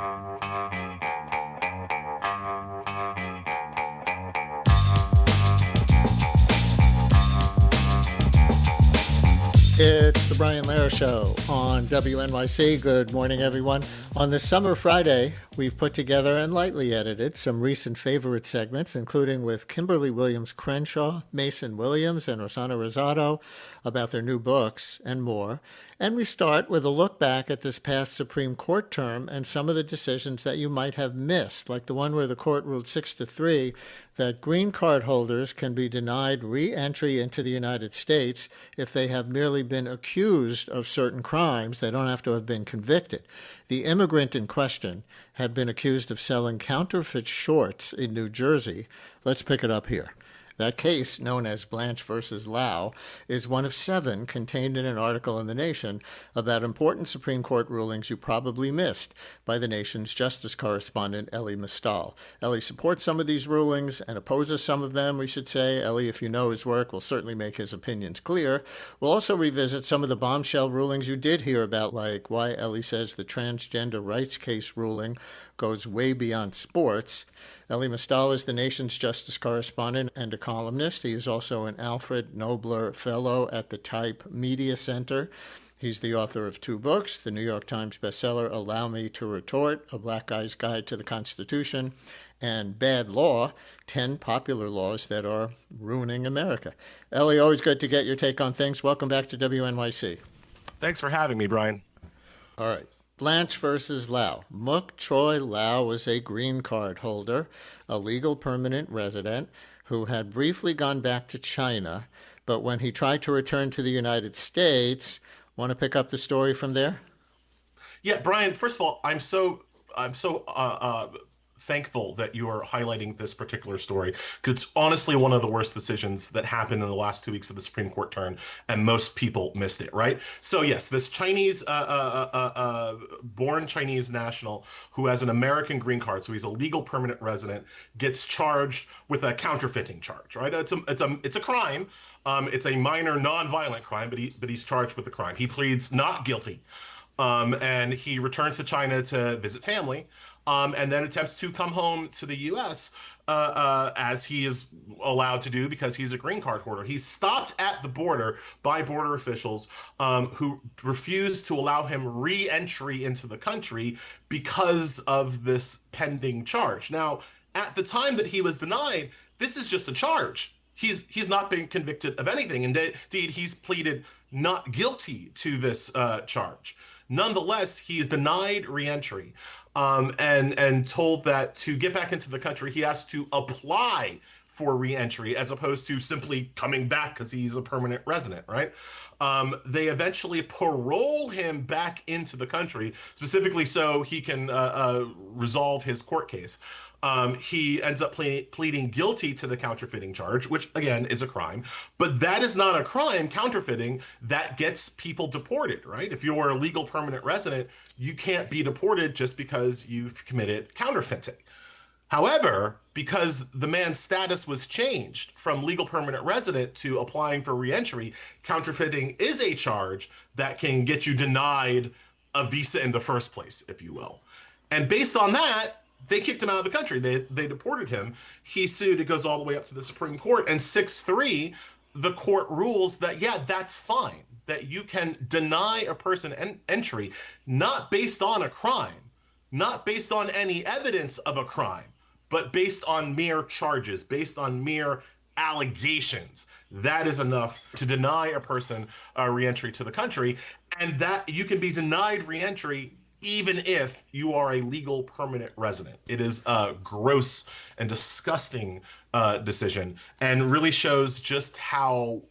It's the Brian Lehrer Show on WNYC. Good morning, everyone. On this summer Friday, we've put together and lightly edited some recent favorite segments, including with Kimberlé Williams Crenshaw, Mason Williams, and Rossana Rosado about their new books and more. And we start with a look back at this past Supreme Court term and some of the decisions that you might have missed, like the one where the court ruled 6-3 that green card holders can be denied re-entry into the United States if they have merely been accused of certain crimes. They don't have to have been convicted. The immigrant in question had been accused of selling counterfeit shorts in New Jersey. Let's pick it up here. That case, known as Blanche versus Lau, is one of 7 contained in an article in The Nation about important Supreme Court rulings you probably missed by the nation's justice correspondent, Elie Mystal. Elie supports some of these rulings and opposes some of them, we should say. Elie, if you know his work, will certainly make his opinions clear. We'll also revisit some of the bombshell rulings you did hear about, like why Elie says the transgender rights case ruling goes way beyond sports. Elie Mystal is the nation's justice correspondent and a columnist. He is also an Alfred Nobler Fellow at the Type Media Center. He's the author of 2 books, the New York Times bestseller Allow Me to Retort, A Black Guy's Guide to the Constitution, and Bad Law, 10 popular laws that are ruining America. Elie, always good to get your take on things. Welcome back to WNYC. Thanks for having me, Brian. All right. Blanche versus Lau. Muk Choi Lau was a green card holder, a legal permanent resident who had briefly gone back to China, but when he tried to return to the United States, want to pick up the story from there? Yeah, Brian, first of all, I'm so thankful that you are highlighting this particular story, because it's honestly one of the worst decisions that happened in the last 2 weeks of the Supreme Court term, and most people missed it, right? So yes, this Chinese, born Chinese national who has an American green card, so he's a legal permanent resident, gets charged with a counterfeiting charge, right? It's a crime. It's a minor non-violent crime, but he's charged with a crime. He pleads not guilty, and he returns to China to visit family. And then attempts to come home to the U.S. As he is allowed to do because he's a green card holder. He's stopped at the border by border officials who refused to allow him re-entry into the country because of this pending charge. Now, at the time that he was denied, this is just a charge. He's not been convicted of anything. Indeed, he's pleaded not guilty to this charge. Nonetheless, he's denied re-entry and told that to get back into the country, he has to apply for re-entry as opposed to simply coming back because he's a permanent resident, right? They eventually parole him back into the country, specifically so he can resolve his court case. He ends up pleading guilty to the counterfeiting charge, which again is a crime, but that is not a crime, counterfeiting, that gets people deported, right? If you're a legal permanent resident, you can't be deported just because you've committed counterfeiting. However, because the man's status was changed from legal permanent resident to applying for reentry, counterfeiting is a charge that can get you denied a visa in the first place, if you will. And based on that, they kicked him out of the country. They deported him. He sued. It goes all the way up to the Supreme Court. And 6-3, the court rules that, yeah, that's fine, that you can deny a person entry, not based on a crime, not based on any evidence of a crime, but based on mere charges, based on mere allegations. That is enough to deny a person reentry to the country, and that you can be denied reentry even if you are a legal permanent resident. It is a gross and disgusting decision, and really shows just how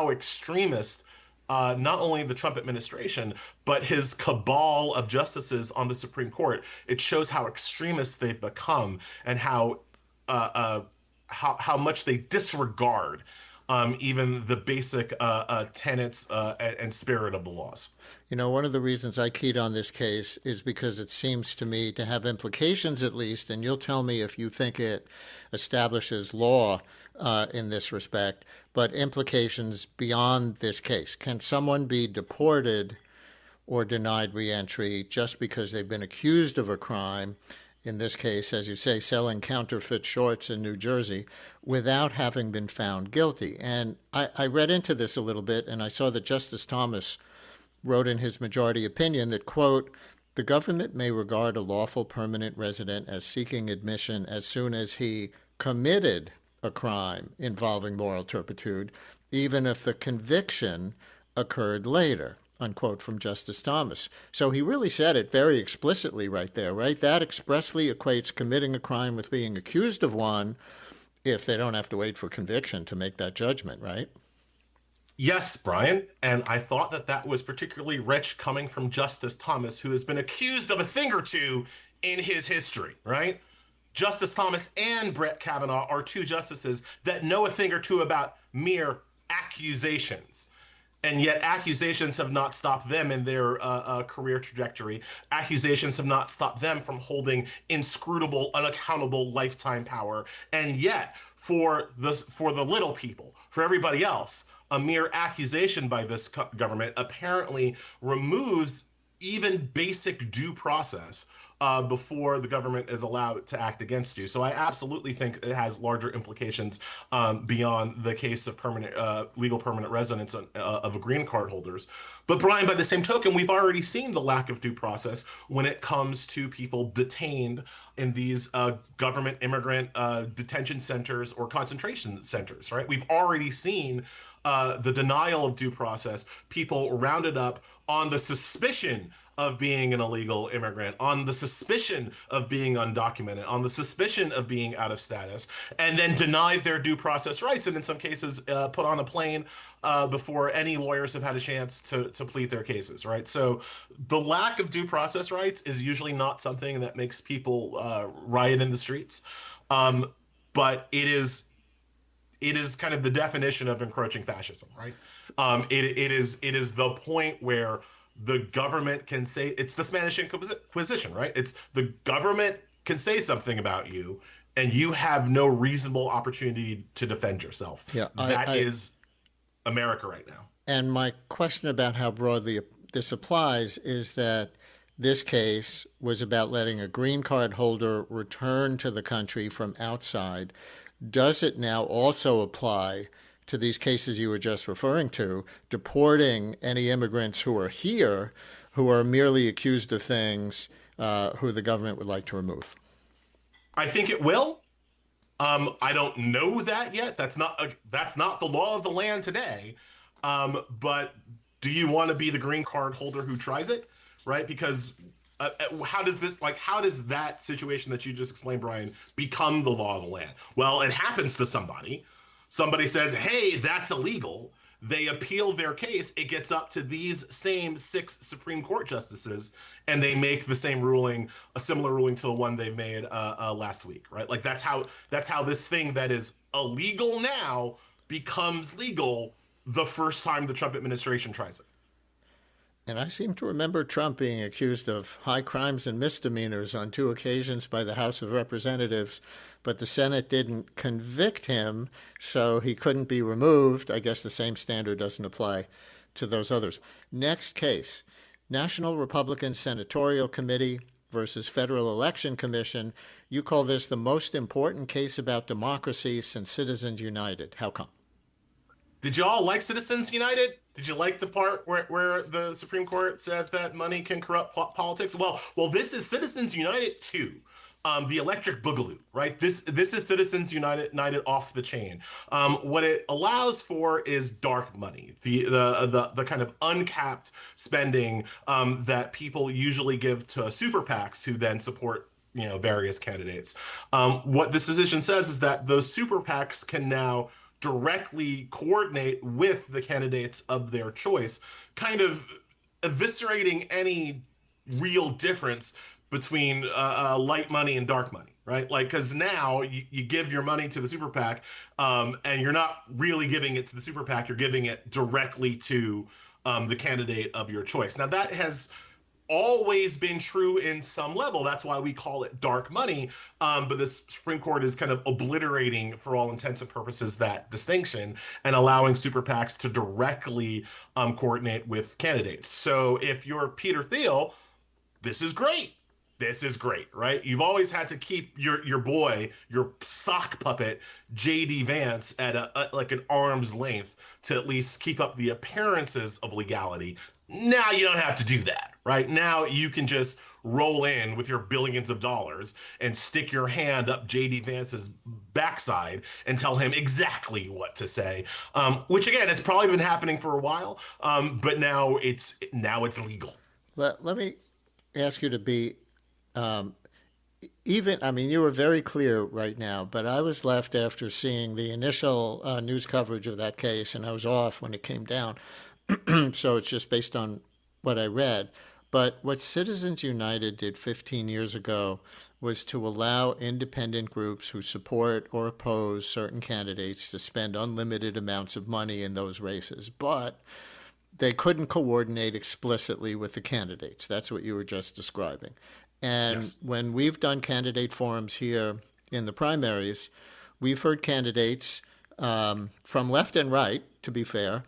extremist not only the Trump administration, but his cabal of justices on the Supreme Court. It shows how extremist they've become and how much they disregard even the basic tenets and spirit of the laws. You know, one of the reasons I keyed on this case is because it seems to me to have implications, at least, and you'll tell me if you think it establishes law in this respect, but implications beyond this case. Can someone be deported or denied reentry just because they've been accused of a crime, in this case, as you say, selling counterfeit shorts in New Jersey, without having been found guilty. And I read into this a little bit, and I saw that Justice Thomas wrote in his majority opinion that, quote, the government may regard a lawful permanent resident as seeking admission as soon as he committed a crime involving moral turpitude, even if the conviction occurred later, unquote, from Justice Thomas. So he really said it very explicitly right there, right? That expressly equates committing a crime with being accused of one if they don't have to wait for conviction to make that judgment, right? Yes, Brian, and I thought that that was particularly rich coming from Justice Thomas, who has been accused of a thing or two in his history, right? Justice Thomas and Brett Kavanaugh are two justices that know a thing or two about mere accusations. And yet accusations have not stopped them in their career trajectory. Accusations have not stopped them from holding inscrutable, unaccountable lifetime power. And yet, for the little people, for everybody else, a mere accusation by this government apparently removes even basic due process before the government is allowed to act against you. So I absolutely think it has larger implications beyond the case of legal permanent residence of a green card holders. But Brian, by the same token, we've already seen the lack of due process when it comes to people detained in these government immigrant detention centers or concentration centers, right? We've already seen the denial of due process, people rounded up on the suspicion of being an illegal immigrant, on the suspicion of being undocumented, on the suspicion of being out of status, and then denied their due process rights, and in some cases put on a plane before any lawyers have had a chance to plead their cases, right? So the lack of due process rights is usually not something that makes people riot in the streets, but it is kind of the definition of encroaching fascism, right? It is the point where the government can say, it's the Spanish Inquisition, right? It's the government can say something about you, and you have no reasonable opportunity to defend yourself. Yeah, that is America right now. And my question about how broadly this applies is that this case was about letting a green card holder return to the country from outside. Does it now also apply to these cases you were just referring to, deporting any immigrants who are here, who are merely accused of things who the government would like to remove? I think it will. I don't know that yet. That's not the law of the land today. But do you want to be the green card holder who tries it, right? Because how does that situation that you just explained, Brian, become the law of the land? Well, it happens to somebody. Somebody says, hey, that's illegal. They appeal their case. It gets up to these same 6 Supreme Court justices, and they make the same ruling, a similar ruling to the one they made last week, right? Like that's how this thing that is illegal now becomes legal the first time the Trump administration tries it. And I seem to remember Trump being accused of high crimes and misdemeanors on 2 occasions by the House of Representatives, but the Senate didn't convict him, so he couldn't be removed. I guess the same standard doesn't apply to those others. Next case, National Republican Senatorial Committee versus Federal Election Commission. You call this the most important case about democracy since Citizens United. How come? Did you all like Citizens United? Did you like the part where the Supreme Court said that money can corrupt politics? Well, this is Citizens United 2. The Electric Boogaloo, right? This is Citizens United off the chain. What it allows for is dark money, the kind of uncapped spending that people usually give to super PACs who then support various candidates. What this decision says is that those super PACs can now directly coordinate with the candidates of their choice, kind of eviscerating any real difference between light money and dark money, right? Like, because now you give your money to the super PAC, and you're not really giving it to the super PAC, you're giving it directly to the candidate of your choice. Now, that has always been true in some level. That's why we call it dark money. But the Supreme Court is kind of obliterating, for all intents and purposes, that distinction and allowing super PACs to directly coordinate with candidates. So if you're Peter Thiel, this is great. This is great, right? You've always had to keep your boy, your sock puppet, JD Vance, at like an arm's length to at least keep up the appearances of legality. Now you don't have to do that, right? Now you can just roll in with your billions of dollars and stick your hand up JD Vance's backside and tell him exactly what to say, which again has probably been happening for a while, but now it's legal. Let me ask you to be I mean, you were very clear right now, but I was left after seeing the initial news coverage of that case, and I was off when it came down. So it's just based on what I read. But what Citizens United did 15 years ago was to allow independent groups who support or oppose certain candidates to spend unlimited amounts of money in those races. But they couldn't coordinate explicitly with the candidates. That's what you were just describing. And Yes. when we've done candidate forums here in the primaries, we've heard candidates from left and right, to be fair,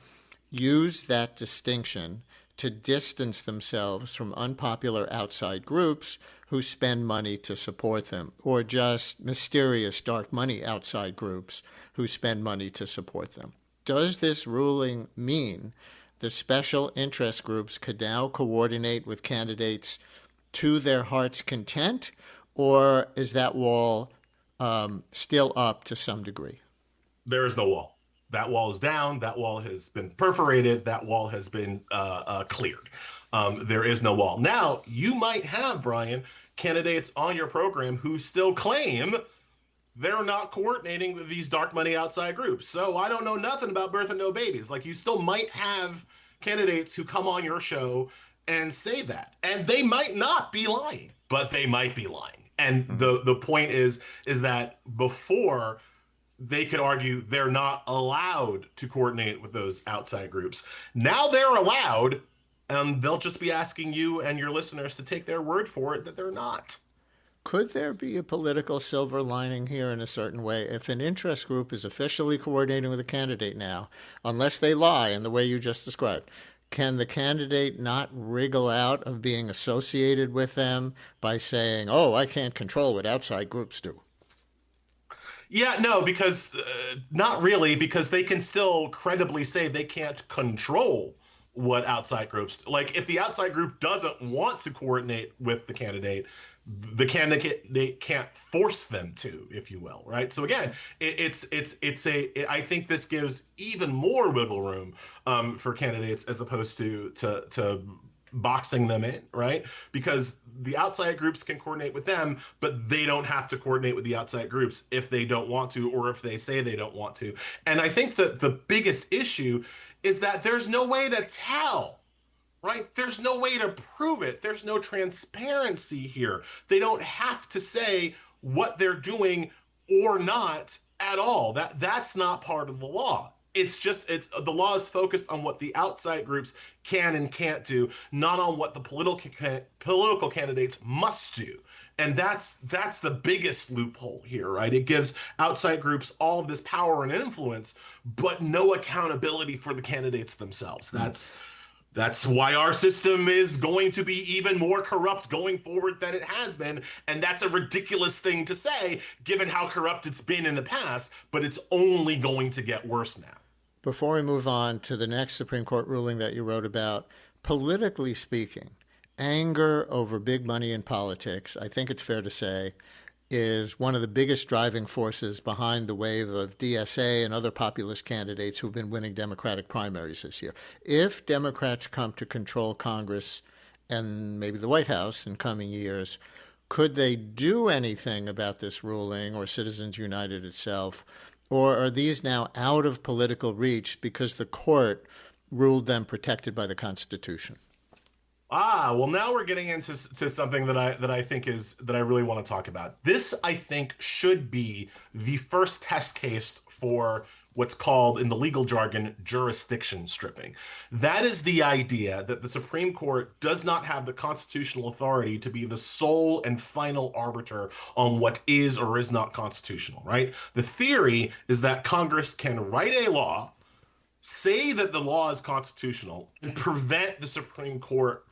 use that distinction to distance themselves from unpopular outside groups who spend money to support them, or just mysterious dark money outside groups who spend money to support them. Does this ruling mean the special interest groups could now coordinate with candidates to their heart's content, or is that wall still up to some degree? There is no wall. That wall is down. That wall has been perforated. That wall has been cleared. There is no wall. Now, you might have, Brian, candidates on your program who still claim they're not coordinating with these dark money outside groups. So I don't know nothing about birth and no babies. Like, you still might have candidates who come on your show and say that. And they might not be lying, but they might be lying. And the point is that before they could argue they're not allowed to coordinate with those outside groups. Now they're allowed, and they'll just be asking you and your listeners to take their word for it that they're not. Could there be a political silver lining here in a certain way? If an interest group is officially coordinating with a candidate now, unless they lie in the way you just described, can the candidate not wriggle out of being associated with them by saying, oh, I can't control what outside groups do? Yeah, no, because not really, because they can still credibly say they can't control what outside groups like. If the outside group doesn't want to coordinate with the candidate they can't force them to, if you will, right? So again, I think this gives even more wiggle room for candidates as opposed to boxing them in, right? Because the outside groups can coordinate with them, but they don't have to coordinate with the outside groups if they don't want to, or if they say they don't want to. And I think that the biggest issue is that there's no way to tell, right? There's no way to prove it. There's no transparency here. They don't have to say what they're doing or not at all. That's not part of the law. It's the law is focused on what the outside groups can and can't do, not on what the political candidates must do. And that's the biggest loophole here, right? It gives outside groups all of this power and influence, but no accountability for the candidates themselves. That's why our system is going to be even more corrupt going forward than it has been. And that's a ridiculous thing to say, given how corrupt it's been in the past, but it's only going to get worse now. Before we move on to the next Supreme Court ruling that you wrote about, politically speaking, anger over big money in politics, I think it's fair to say, is one of the biggest driving forces behind the wave of DSA and other populist candidates who've been winning Democratic primaries this year. If Democrats come to control Congress and maybe the White House in coming years, could they do anything about this ruling or Citizens United itself? Or are these now out of political reach because the court ruled them protected by the Constitution? Well, now we're getting into something that I think is that I really want to talk about. This, I think, should be the first test case for what's called in the legal jargon jurisdiction stripping. That is the idea that the Supreme Court does not have the constitutional authority to be the sole and final arbiter on what is or is not constitutional, right? The theory is that Congress can write a law, say that the law is constitutional, and prevent the Supreme Court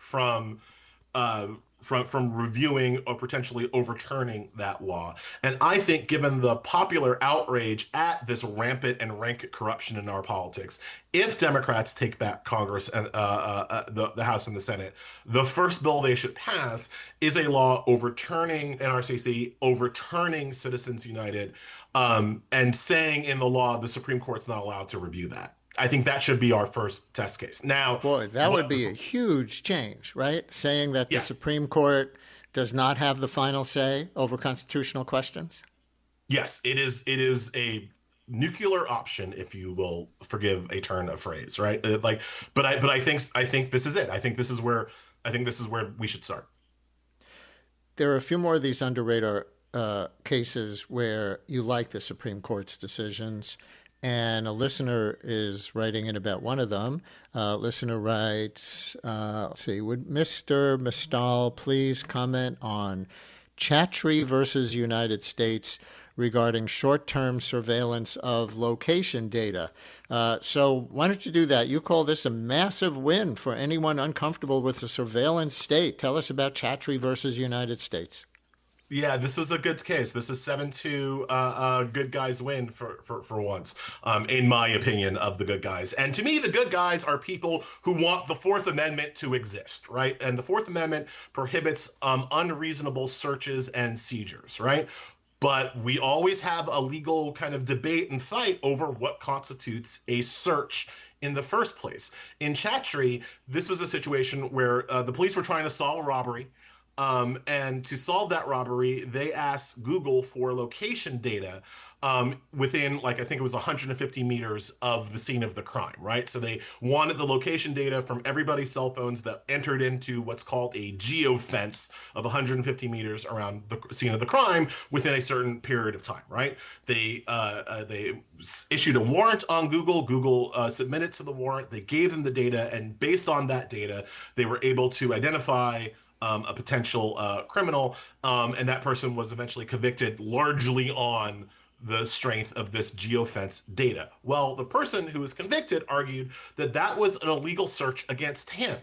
uh, from reviewing or potentially overturning that law. And I think, given the popular outrage at this rampant and rank corruption in our politics, if Democrats take back Congress and the House and the Senate, the first bill they should pass is a law overturning NRCC, overturning Citizens United, and saying in the law the Supreme Court's not allowed to review that. I think that should be our first test case. Now, Boy, that would be a huge change, right? Saying that the yeah, Supreme Court does not have the final say over constitutional questions. yes, it is. It is a nuclear option, if you will forgive a turn of phrase, right? Like, but I think this is it. I think this is where we should start. There are a few more of these under radar cases where you like the Supreme Court's decisions. And a listener is writing in about one of them. Listener writes, let's see, would Mr. Mystal please comment on Chattree versus United States regarding short-term surveillance of location data? So why don't you do that? You call this a massive win for anyone uncomfortable with the surveillance state. Tell us about Chattree versus United States. Yeah, this was a good case. This is 7-2, good guys win for once, in my opinion, of the good guys. And to me, the good guys are people who want the Fourth Amendment to exist, right? And the Fourth Amendment prohibits unreasonable searches and seizures, right? But we always have a legal kind of debate and fight over what constitutes a search in the first place. In Chattree, this was a situation where the police were trying to solve a robbery. And to solve that robbery, they asked Google for location data within, like, I think it was 150 meters of the scene of the crime, right? So they wanted the location data from everybody's cell phones that entered into what's called a geofence of 150 meters around the scene of the crime within a certain period of time, right? They issued a warrant on Google. Google submitted to the warrant. They gave them the data, and based on that data, they were able to identify a potential criminal, and that person was eventually convicted largely on the strength of this geofence data. Well, the person who was convicted argued that that was an illegal search against him.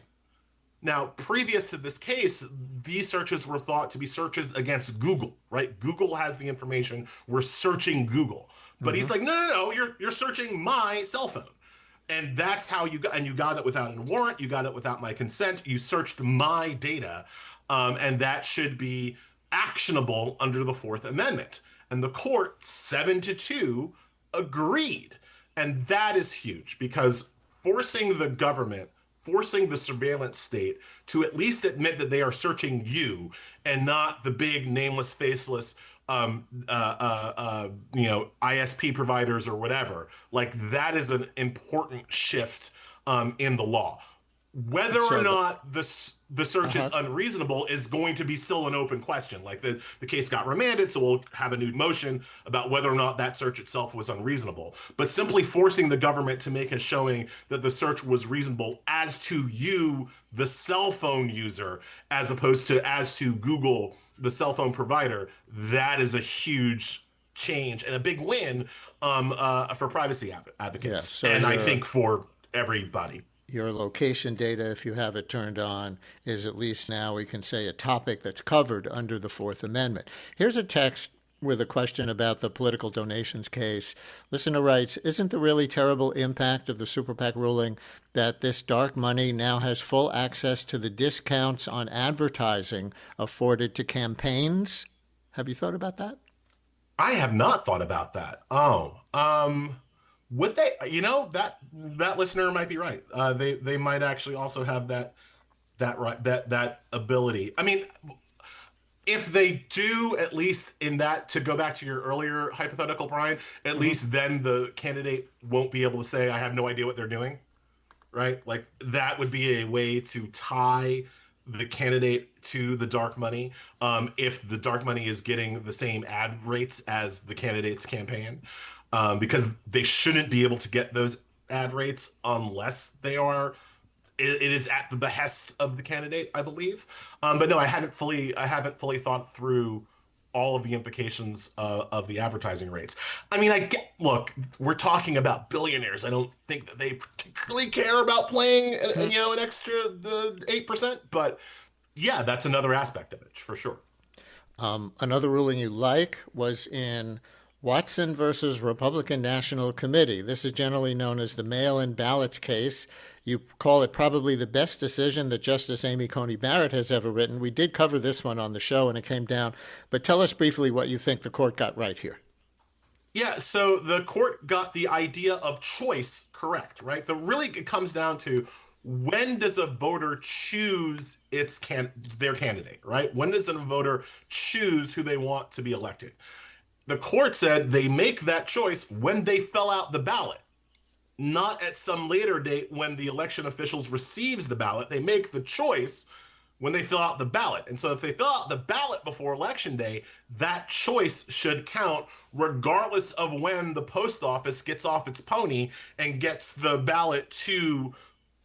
Now, previous to this case, these searches were thought to be searches against Google, right? Google has the information. We're searching Google. But he's like, no, you're searching my cell phone. And that's how you got, and you got it without a warrant. You got it without my consent. You searched my data, and that should be actionable under the Fourth Amendment. And the court, 7-2, agreed. And that is huge because forcing the government, forcing the surveillance state to at least admit that they are searching you and not the big nameless, faceless ISP providers or whatever. Like, that is an important shift in the law. Whether or not the search is unreasonable is going to be still an open question. Like, the case got remanded, so we'll have a new motion about whether or not that search itself was unreasonable. But simply forcing the government to make a showing that the search was reasonable as to you, the cell phone user, as opposed to as to Google, the cell phone provider, that is a huge change and a big win for privacy advocates. Yeah, so and I think for everybody. Your location data, if you have it turned on, is at least now we can say a topic that's covered under the Fourth Amendment. Here's a text with a question about the political donations case. Listener writes, isn't the really terrible impact of the Super PAC ruling that this dark money now has full access to the discounts on advertising afforded to campaigns? Have you thought about that? I have not thought about that. Would they? That listener might be right. They might actually also have that ability. I mean, if they do, at least in that, to go back to your earlier hypothetical, Brian, at least then the candidate won't be able to say, I have no idea what they're doing, right? Like, that would be a way to tie the candidate to the dark money, if the dark money is getting the same ad rates as the candidate's campaign. because they shouldn't be able to get those ad rates unless it is at the behest of the candidate, I believe. But no, I haven't fully thought through all of the implications of the advertising rates. I mean, look, we're talking about billionaires. I don't think that they particularly care about playing, an extra the 8%. But yeah, that's another aspect of it for sure. Another ruling you like was in Watson versus Republican National Committee. This is generally known as the mail-in ballots case. You call it probably the best decision that Justice Amy Coney Barrett has ever written. We did cover this one on the show and it came down. But tell us briefly what you think the court got right here. Yeah, so the court got the idea of choice correct, right? It comes down to when does a voter choose their candidate, right? When does a voter choose who they want to be elected? The court said they make that choice when they fill out the ballot, not at some later date when the election officials receives the ballot. They make the choice when they fill out the ballot. And so if they fill out the ballot before election day, that choice should count regardless of when the post office gets off its pony and gets the ballot to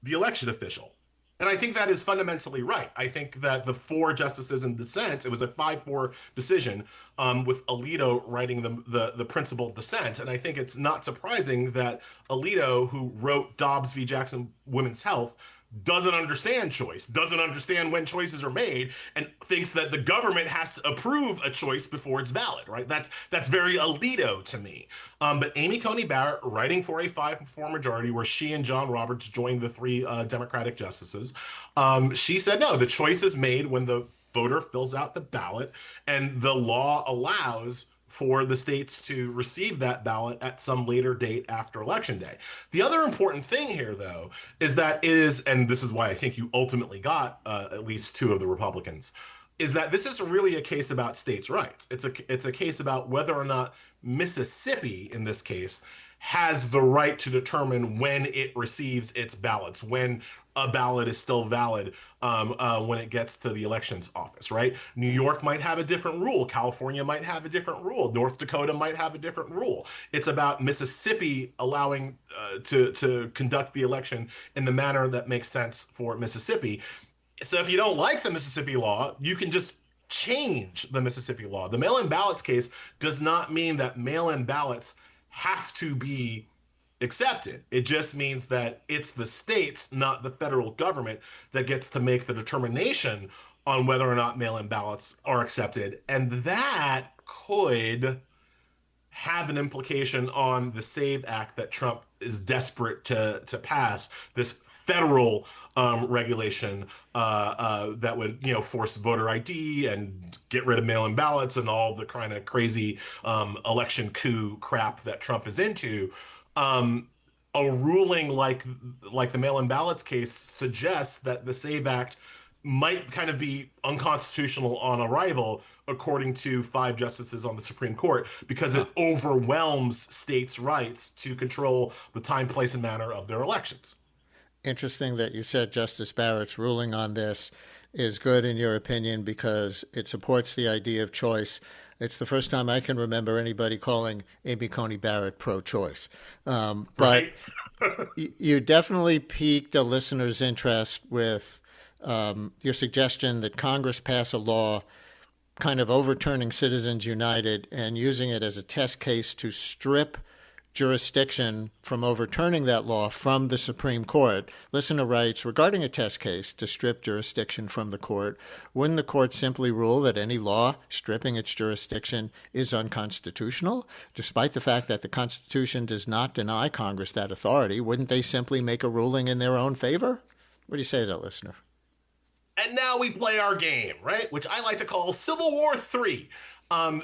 the election official. And I think that is fundamentally right. I think that the four justices in dissent, it was a 5-4 decision, with Alito writing the principal dissent. And I think it's not surprising that Alito, who wrote Dobbs v. Jackson Women's Health, doesn't understand choice, doesn't understand when choices are made, and thinks that the government has to approve a choice before it's valid, right? That's very Alito to me. But Amy Coney Barrett, writing for a 5-4 majority, where she and John Roberts joined the three Democratic justices, she said, no, the choice is made when the voter fills out the ballot, and the law allows for the states to receive that ballot at some later date after election day. The other important thing here, though, is that and this is why I think you ultimately got at least two of the Republicans, is that this is really a case about states' rights. It's a case about whether or not Mississippi, in this case, has the right to determine when it receives its ballots, when a ballot is still valid, when it gets to the elections office, right? New York might have a different rule. California might have a different rule. North Dakota might have a different rule. It's about Mississippi allowing to conduct the election in the manner that makes sense for Mississippi. So if you don't like the Mississippi law, you can just change the Mississippi law. The mail-in ballots case does not mean that mail-in ballots have to be accepted. It just means that it's the states, not the federal government, that gets to make the determination on whether or not mail-in ballots are accepted. And that could have an implication on the SAVE Act that Trump is desperate to pass, this federal regulation that would, force voter ID and get rid of mail-in ballots and all the kind of crazy election coup crap that Trump is into. A ruling like the mail-in ballots case suggests that the SAVE Act might kind of be unconstitutional on arrival, according to 5 justices on the Supreme Court, because it overwhelms states' rights to control the time, place, and manner of their elections. Interesting that you said Justice Barrett's ruling on this is good in your opinion because it supports the idea of choice. It's the first time I can remember anybody calling Amy Coney Barrett pro-choice. But you definitely piqued a listener's interest with your suggestion that Congress pass a law kind of overturning Citizens United and using it as a test case to strip jurisdiction from overturning that law from the Supreme Court. Listener writes, regarding a test case to strip jurisdiction from the court, wouldn't the court simply rule that any law stripping its jurisdiction is unconstitutional? Despite the fact that the Constitution does not deny Congress that authority, wouldn't they simply make a ruling in their own favor? What do you say to that, listener? And now we play our game, right? Which I like to call Civil War 3.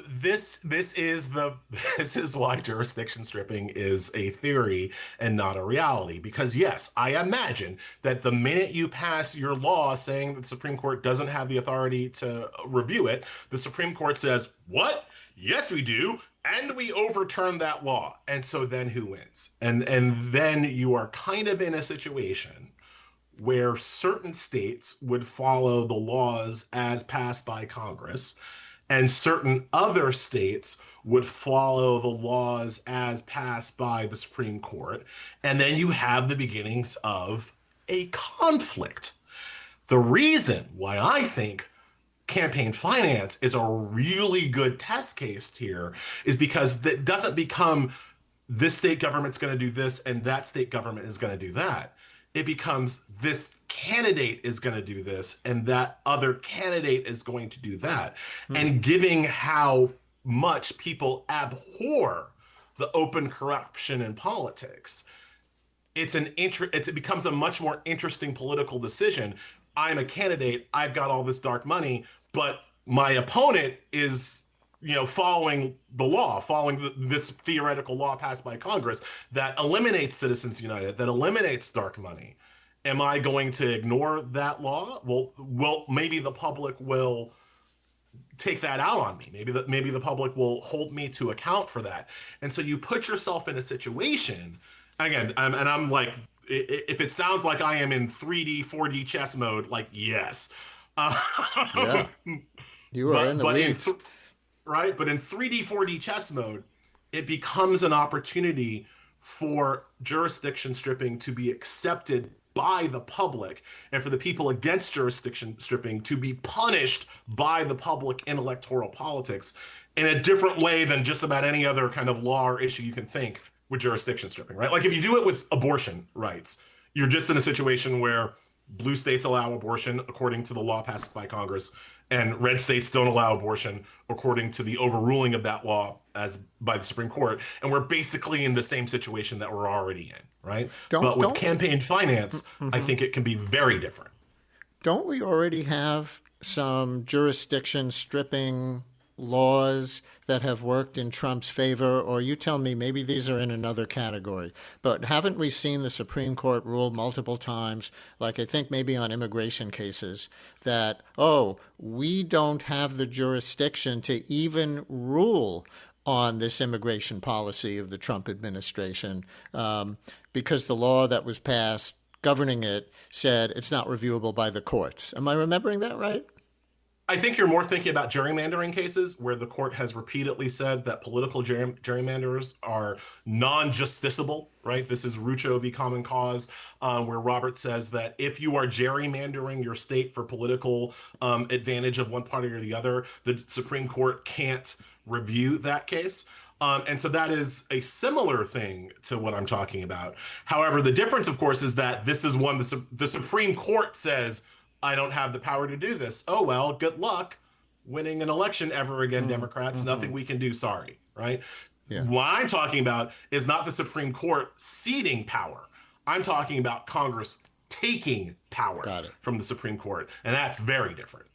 This is why jurisdiction stripping is a theory and not a reality. Because yes, I imagine that the minute you pass your law saying that the Supreme Court doesn't have the authority to review it, the Supreme Court says, "What? Yes, we do." And we overturn that law. And so then who wins? And then you are kind of in a situation where certain states would follow the laws as passed by Congress, and certain other states would follow the laws as passed by the Supreme Court. And then you have the beginnings of a conflict. The reason why I think campaign finance is a really good test case here is because it doesn't become this state government's going to do this and that state government is going to do that. It becomes this candidate is going to do this and that other candidate is going to do that. And giving how much people abhor the open corruption in politics, it becomes a much more interesting political decision. I'm a candidate, I've got all this dark money, but my opponent is, following the law, following this theoretical law passed by Congress that eliminates Citizens United, that eliminates dark money. Am I going to ignore that law? Well, maybe the public will take that out on me. Maybe the public will hold me to account for that. And so you put yourself in a situation, again, I'm like, if it sounds like I am in 3D, 4D chess mode, like, yes. Yeah, you are in the weeds. Right? But in 3D, 4D chess mode, it becomes an opportunity for jurisdiction stripping to be accepted by the public and for the people against jurisdiction stripping to be punished by the public in electoral politics in a different way than just about any other kind of law or issue you can think with jurisdiction stripping, right? Like if you do it with abortion rights, you're just in a situation where blue states allow abortion according to the law passed by Congress, and red states don't allow abortion according to the overruling of that law as by the Supreme Court. And we're basically in the same situation that we're already in, right? But with campaign finance, I think it can be very different. Don't we already have some jurisdiction stripping laws that have worked in Trump's favor? Or you tell me, maybe these are in another category. But haven't we seen the Supreme Court rule multiple times, like I think maybe on immigration cases, that, we don't have the jurisdiction to even rule on this immigration policy of the Trump administration because the law that was passed governing it said it's not reviewable by the courts. Am I remembering that right? I think you're more thinking about gerrymandering cases where the court has repeatedly said that political gerrymanders are non-justiciable, right? This is Rucho v. Common Cause, where Robert says that if you are gerrymandering your state for political advantage of one party or the other, the Supreme Court can't review that case. And so that is a similar thing to what I'm talking about. However, the difference, of course, is that this is one the Supreme Court says, I don't have the power to do this. Oh, well, good luck winning an election ever again, Democrats. Nothing we can do. Sorry, right? Yeah. What I'm talking about is not the Supreme Court ceding power. I'm talking about Congress taking power from the Supreme Court. And that's very different.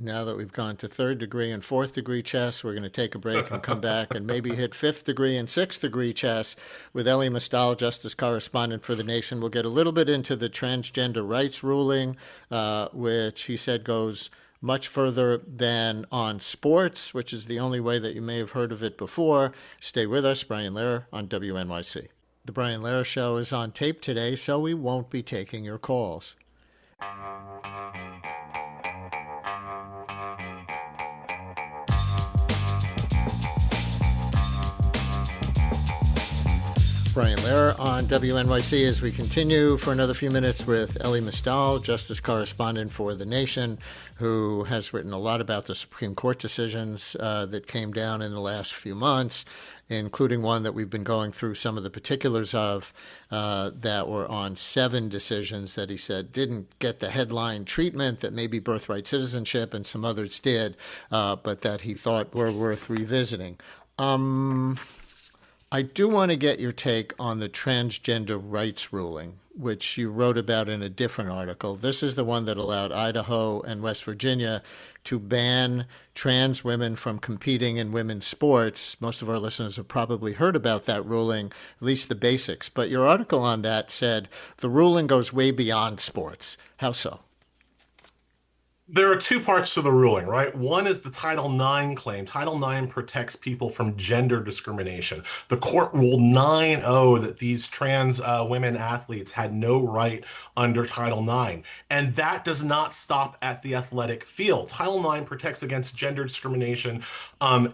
Now that we've gone to third degree and fourth degree chess, we're going to take a break and come back and maybe hit fifth degree and sixth degree chess with Elie Mystal, justice correspondent for The Nation. We'll get a little bit into the transgender rights ruling, which he said goes much further than on sports, which is the only way that you may have heard of it before. Stay with us. Brian Lehrer on WNYC. The Brian Lehrer Show is on tape today, so we won't be taking your calls. Brian Lehrer on WNYC as we continue for another few minutes with Elie Mystal, justice correspondent for The Nation, who has written a lot about the Supreme Court decisions that came down in the last few months, including one that we've been going through some of the particulars of that were on 7 decisions that he said didn't get the headline treatment that maybe birthright citizenship and some others did, but that he thought were worth revisiting. I do want to get your take on the transgender rights ruling, which you wrote about in a different article. This is the one that allowed Idaho and West Virginia to ban trans women from competing in women's sports. Most of our listeners have probably heard about that ruling, at least the basics. But your article on that said the ruling goes way beyond sports. How so? There are two parts to the ruling, right? One is the Title IX claim. Title IX protects people from gender discrimination. The court ruled 9-0 that these trans women athletes had no right under Title IX. And that does not stop at the athletic field. Title IX protects against gender discrimination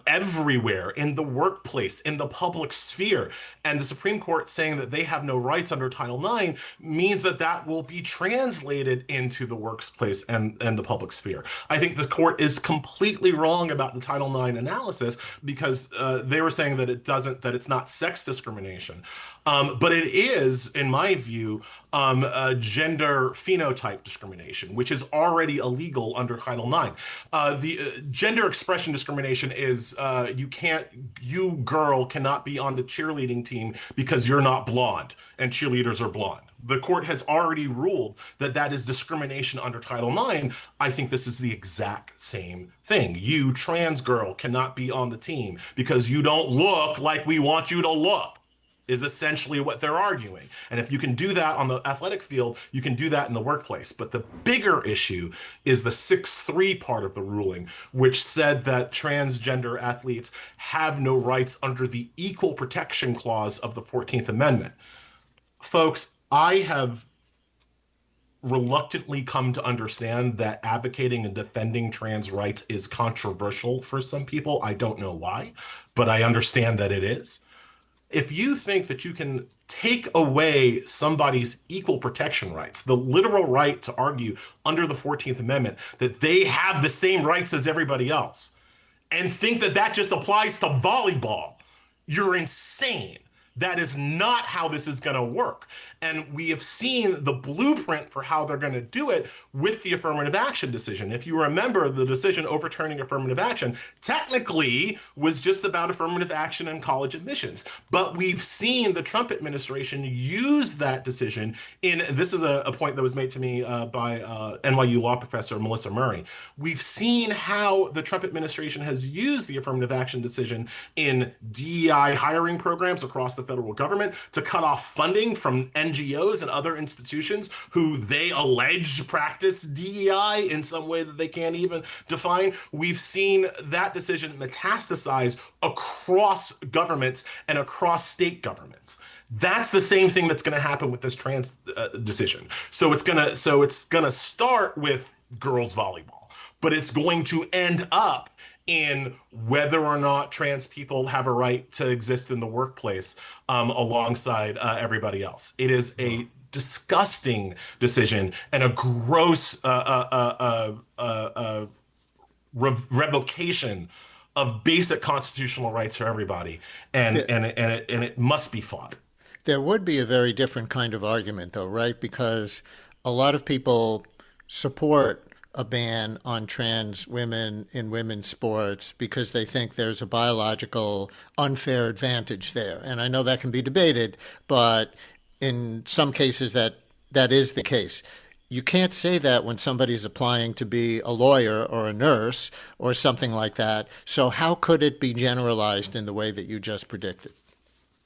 everywhere, in the workplace, in the public sphere. And the Supreme Court saying that they have no rights under Title IX means that that will be translated into the workplace and the public sphere. I think the court is completely wrong about the Title IX analysis because they were saying that that it's not sex discrimination. But it is, in my view, gender phenotype discrimination, which is already illegal under Title IX. The gender expression discrimination is you girl cannot be on the cheerleading team because you're not blonde and cheerleaders are blonde. The court has already ruled that that is discrimination under Title IX. I think this is the exact same thing. You, trans girl, cannot be on the team because you don't look like we want you to look, is essentially what they're arguing. And if you can do that on the athletic field, you can do that in the workplace. But the bigger issue is the 6-3 part of the ruling, which said that transgender athletes have no rights under the Equal Protection Clause of the 14th Amendment. Folks, I have reluctantly come to understand that advocating and defending trans rights is controversial for some people. I don't know why, but I understand that it is. If you think that you can take away somebody's equal protection rights, the literal right to argue under the 14th Amendment that they have the same rights as everybody else, and think that that just applies to volleyball, you're insane. That is not how this is going to work. And we have seen the blueprint for how they're going to do it with the affirmative action decision. If you remember, the decision overturning affirmative action technically was just about affirmative action and college admissions. But we've seen the Trump administration use that decision in, this is a point that was made to me by NYU law professor Melissa Murray. We've seen how the Trump administration has used the affirmative action decision in DEI hiring programs across the federal government to cut off funding from NGOs and other institutions who they allege practice DEI in some way that they can't even define. We've seen that decision metastasize across governments and across state governments. That's the same thing that's going to happen with this trans decision. So it's gonna start with girls volleyball, but it's going to end up in whether or not trans people have a right to exist in the workplace alongside everybody else. It is a disgusting decision and a gross revocation of basic constitutional rights for everybody, and it must be fought. There would be a very different kind of argument, though, right? Because a lot of people support a ban on trans women in women's sports because they think there's a biological unfair advantage there. And I know that can be debated, but in some cases that is the case. You can't say that when somebody's applying to be a lawyer or a nurse or something like that. So how could it be generalized in the way that you just predicted?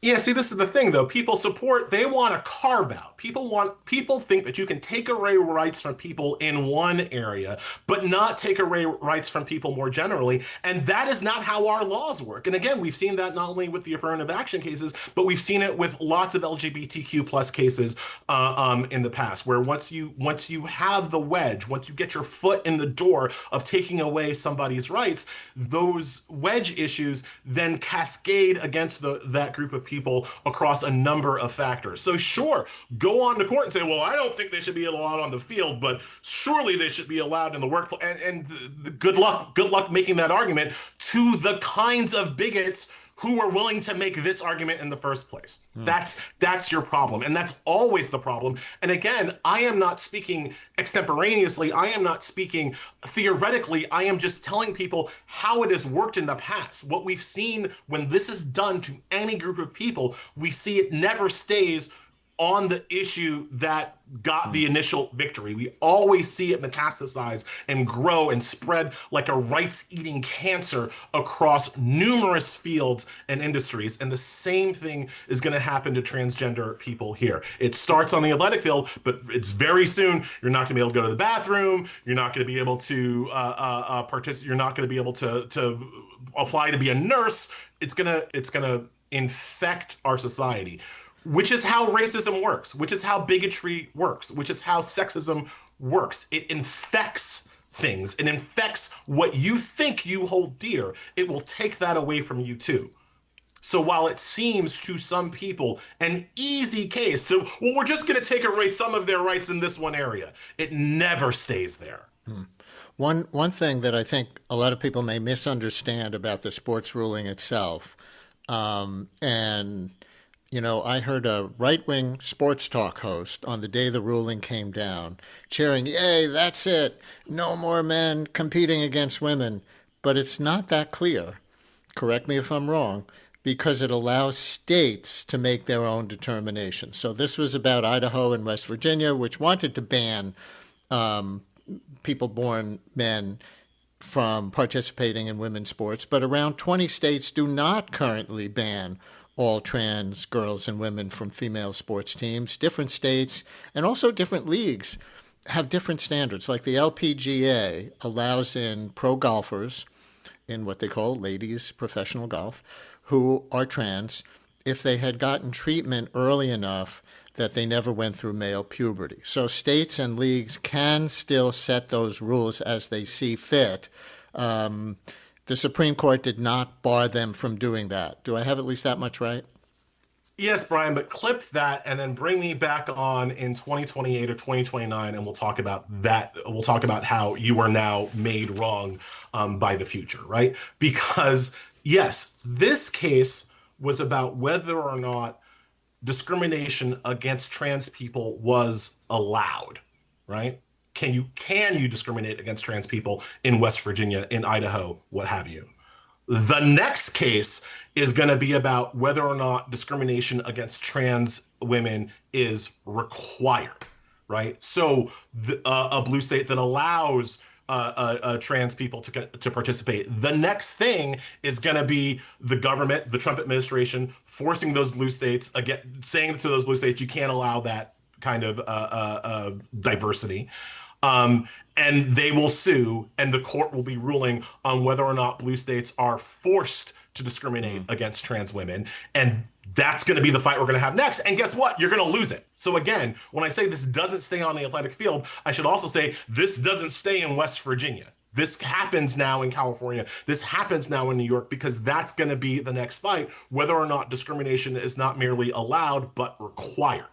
Yeah, see, this is the thing, though. They want a carve out. People think that you can take away rights from people in one area, but not take away rights from people more generally. And that is not how our laws work. And again, we've seen that not only with the affirmative action cases, but we've seen it with lots of LGBTQ plus cases in the past, where once you have the wedge, once you get your foot in the door of taking away somebody's rights, those wedge issues then cascade against that group of people across a number of factors. So sure, go on to court and say, well, I don't think they should be allowed on the field, but surely they should be allowed in the workplace. And good luck making that argument to the kinds of bigots who are willing to make this argument in the first place. That's your problem. And that's always the problem. And again, I am not speaking extemporaneously. I am not speaking theoretically. I am just telling people how it has worked in the past. What we've seen when this is done to any group of people, we see it never stays on the issue that got the initial victory. We always see it metastasize and grow and spread like a rights-eating cancer across numerous fields and industries. And the same thing is going to happen to transgender people here. It starts on the athletic field, but it's very soon. You're not going to be able to go to the bathroom. You're not going to be able to participate. You're not going to be able to apply to be a nurse. It's gonna infect our society, which is how racism works, which is how bigotry works, which is how sexism works. It infects things. It infects what you think you hold dear. It will take that away from you too. So while it seems to some people an easy case, so, well, we're just going to take away some of their rights in this one area, it never stays there. One thing that I think a lot of people may misunderstand about the sports ruling itself, and I heard a right-wing sports talk host on the day the ruling came down cheering, "Yay, that's it! No more men competing against women." But it's not that clear. Correct me if I'm wrong, because it allows states to make their own determination. So this was about Idaho and West Virginia, which wanted to ban people-born men from participating in women's sports, but around 20 states do not currently ban all trans girls and women from female sports teams. Different states and also different leagues have different standards. Like the LPGA allows in pro golfers in what they call ladies professional golf who are trans if they had gotten treatment early enough that they never went through male puberty. So states and leagues can still set those rules as they see fit. The Supreme Court did not bar them from doing that. Do I have at least that much right? Yes, Brian, but clip that and then bring me back on in 2028 or 2029, and we'll talk about that. We'll talk about how you are now made wrong by the future, right? Because, yes, this case was about whether or not discrimination against trans people was allowed, right? Can you discriminate against trans people in West Virginia, in Idaho, what have you? The next case is going to be about whether or not discrimination against trans women is required, right? So a blue state that allows trans people to participate. The next thing is going to be the government, the Trump administration, forcing those blue states, again, saying to those blue states, you can't allow that kind of diversity. And they will sue, and the court will be ruling on whether or not blue states are forced to discriminate against trans women. And that's going to be the fight we're going to have next. And guess what? You're going to lose it. So again, when I say this doesn't stay on the athletic field, I should also say this doesn't stay in West Virginia. This happens now in California. This happens now in New York, because that's going to be the next fight, whether or not discrimination is not merely allowed, but required.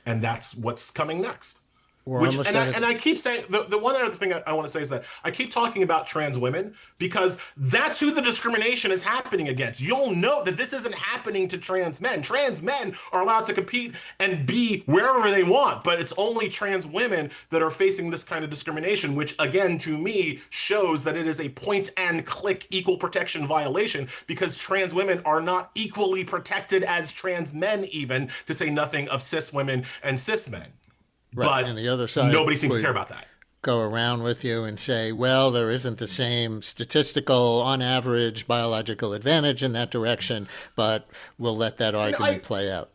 And that's what's coming next. I keep saying, the one other thing I want to say is that I keep talking about trans women because that's who the discrimination is happening against. You'll note that this isn't happening to trans men. Trans men are allowed to compete and be wherever they want, but it's only trans women that are facing this kind of discrimination, which again, to me, shows that it is a point and click equal protection violation, because trans women are not equally protected as trans men, even, to say nothing of cis women and cis men. Right. But and the other side, nobody seems to care about that. Go around with you and say, well, there isn't the same statistical, on average, biological advantage in that direction, but we'll let that argument play out.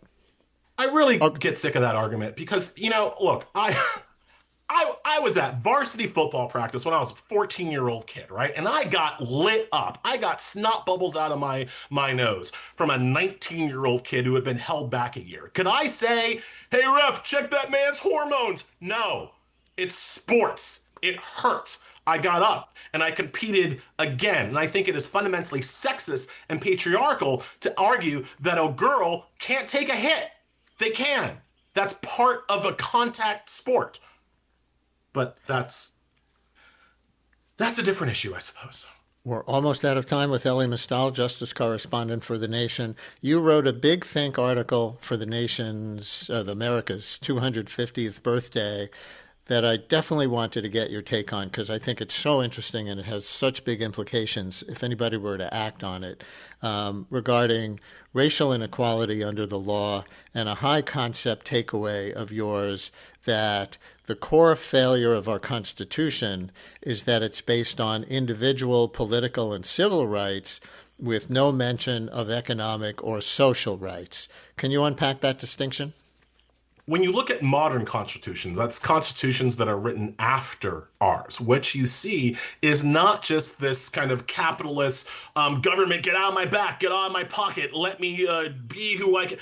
I really get sick of that argument because, look, I was at varsity football practice when I was a 14-year-old kid, right? And I got lit up. I got snot bubbles out of my nose from a 19-year-old kid who had been held back a year. Could I say, hey, ref, check that man's hormones? No, it's sports. It hurt. I got up and I competed again. And I think it is fundamentally sexist and patriarchal to argue that a girl can't take a hit. They can. That's part of a contact sport. But that's a different issue, I suppose. We're almost out of time with Elie Mystal, justice correspondent for The Nation. You wrote a big think article for The Nation's, America's 250th birthday that I definitely wanted to get your take on because I think it's so interesting and it has such big implications if anybody were to act on it, regarding racial inequality under the law and a high concept takeaway of yours that the core failure of our Constitution is that it's based on individual political and civil rights with no mention of economic or social rights. Can you unpack that distinction? When you look at modern constitutions, that's constitutions that are written after ours. What you see is not just this kind of capitalist government, get out of my back, get out of my pocket, let me be who I can.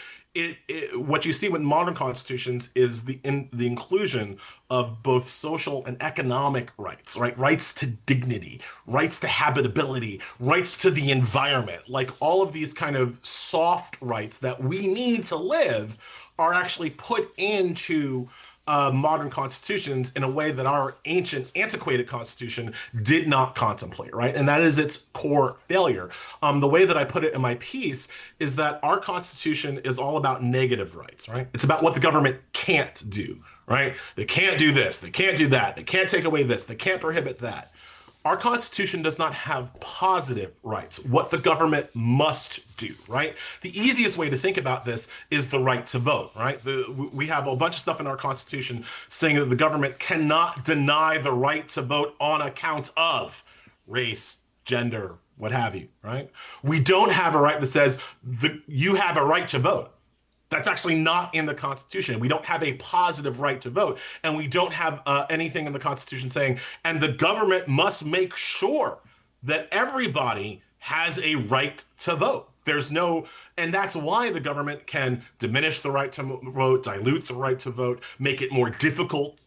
What you see with modern constitutions is the inclusion of both social and economic rights, right? Rights to dignity, rights to habitability, rights to the environment, like all of these kind of soft rights that we need to live are actually put into modern constitutions in a way that our ancient, antiquated constitution did not contemplate, right? And that is its core failure. The way that I put it in my piece is that our constitution is all about negative rights, right? It's about what the government can't do, right? They can't do this, they can't do that, they can't take away this, they can't prohibit that. Our Constitution does not have positive rights, what the government must do, right? The easiest way to think about this is the right to vote, right? We have a bunch of stuff in our Constitution saying that the government cannot deny the right to vote on account of race, gender, what have you, right? We don't have a right that says you have a right to vote. That's actually not in the Constitution. We don't have a positive right to vote, and we don't have anything in the Constitution saying, and the government must make sure that everybody has a right to vote. There's no, and that's why the government can diminish the right to vote, dilute the right to vote, make it more difficult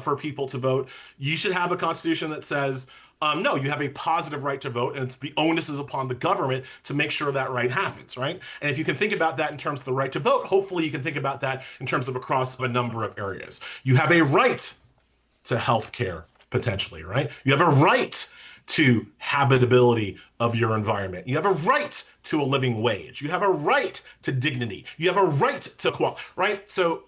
for people to vote. You should have a Constitution that says, no, you have a positive right to vote, and it's the onus is upon the government to make sure that right happens, right? And if you can think about that in terms of the right to vote, hopefully you can think about that in terms of across a number of areas. You have a right to health care, potentially, right? You have a right to habitability of your environment. You have a right to a living wage. You have a right to dignity. You have a right to equality, right? So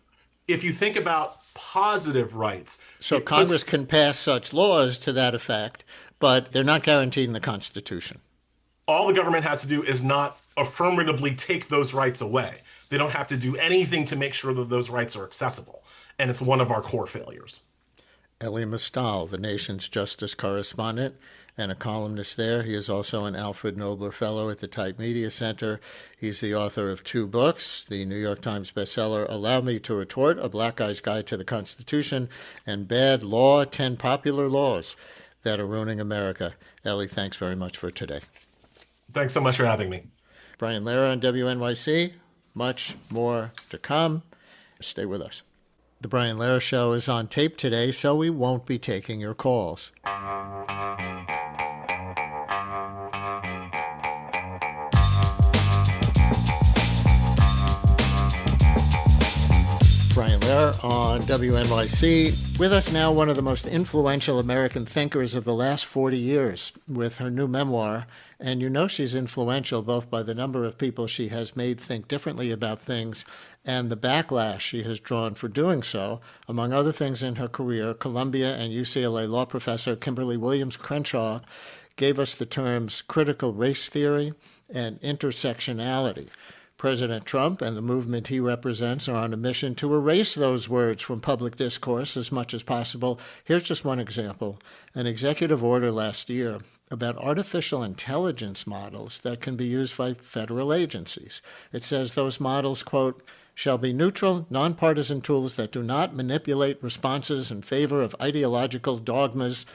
if you think about positive rights. So Congress can pass such laws to that effect, but they're not guaranteed in the Constitution. All the government has to do is not affirmatively take those rights away. They don't have to do anything to make sure that those rights are accessible. And it's one of our core failures. Elie Mystal, the nation's justice correspondent and a columnist there. He is also an Alfred Nobler Fellow at the Type Media Center. He's the author of 2 books, the New York Times bestseller, Allow Me to Retort, A Black Guy's Guide to the Constitution, and Bad Law, 10 Popular Laws That Are Ruining America. Elie, thanks very much for today. Thanks so much for having me. Brian Lehrer on WNYC. Much more to come. Stay with us. The Brian Lehrer Show is on tape today, so we won't be taking your calls. Brian Lehrer on WNYC. With us now, one of the most influential American thinkers of the last 40 years with her new memoir. And you know she's influential both by the number of people she has made think differently about things and the backlash she has drawn for doing so. Among other things in her career, Columbia and UCLA law professor Kimberlé Williams Crenshaw gave us the terms critical race theory and intersectionality. President Trump and the movement he represents are on a mission to erase those words from public discourse as much as possible. Here's just one example. An executive order last year about artificial intelligence models that can be used by federal agencies. It says those models, quote, shall be neutral, nonpartisan tools that do not manipulate responses in favor of ideological dogmas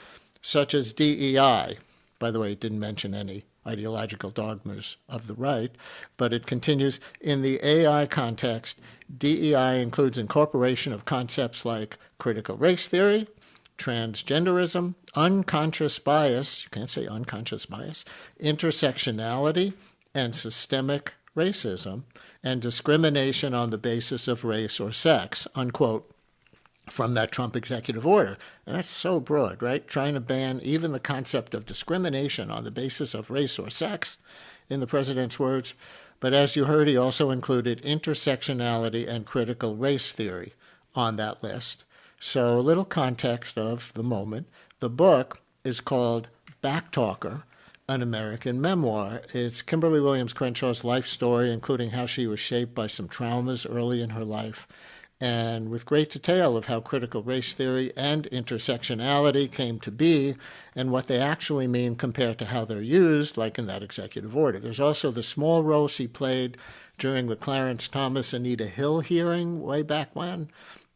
such as DEI. By the way, it didn't mention any ideological dogmas of the right, but it continues, in the AI context, DEI includes incorporation of concepts like critical race theory, transgenderism, unconscious bias, you can't say unconscious bias, intersectionality, and systemic racism, and discrimination on the basis of race or sex, unquote, from that Trump executive order. And that's so broad, right? Trying to ban even the concept of discrimination on the basis of race or sex, in the president's words. But as you heard, he also included intersectionality and critical race theory on that list. So a little context of the moment. The book is called Backtalker, an American Memoir. It's Kimberlé Williams Crenshaw's life story, including how she was shaped by some traumas early in her life, and with great detail of how critical race theory and intersectionality came to be and what they actually mean compared to how they're used, like in that executive order. There's also the small role she played during the Clarence Thomas Anita Hill hearing way back when,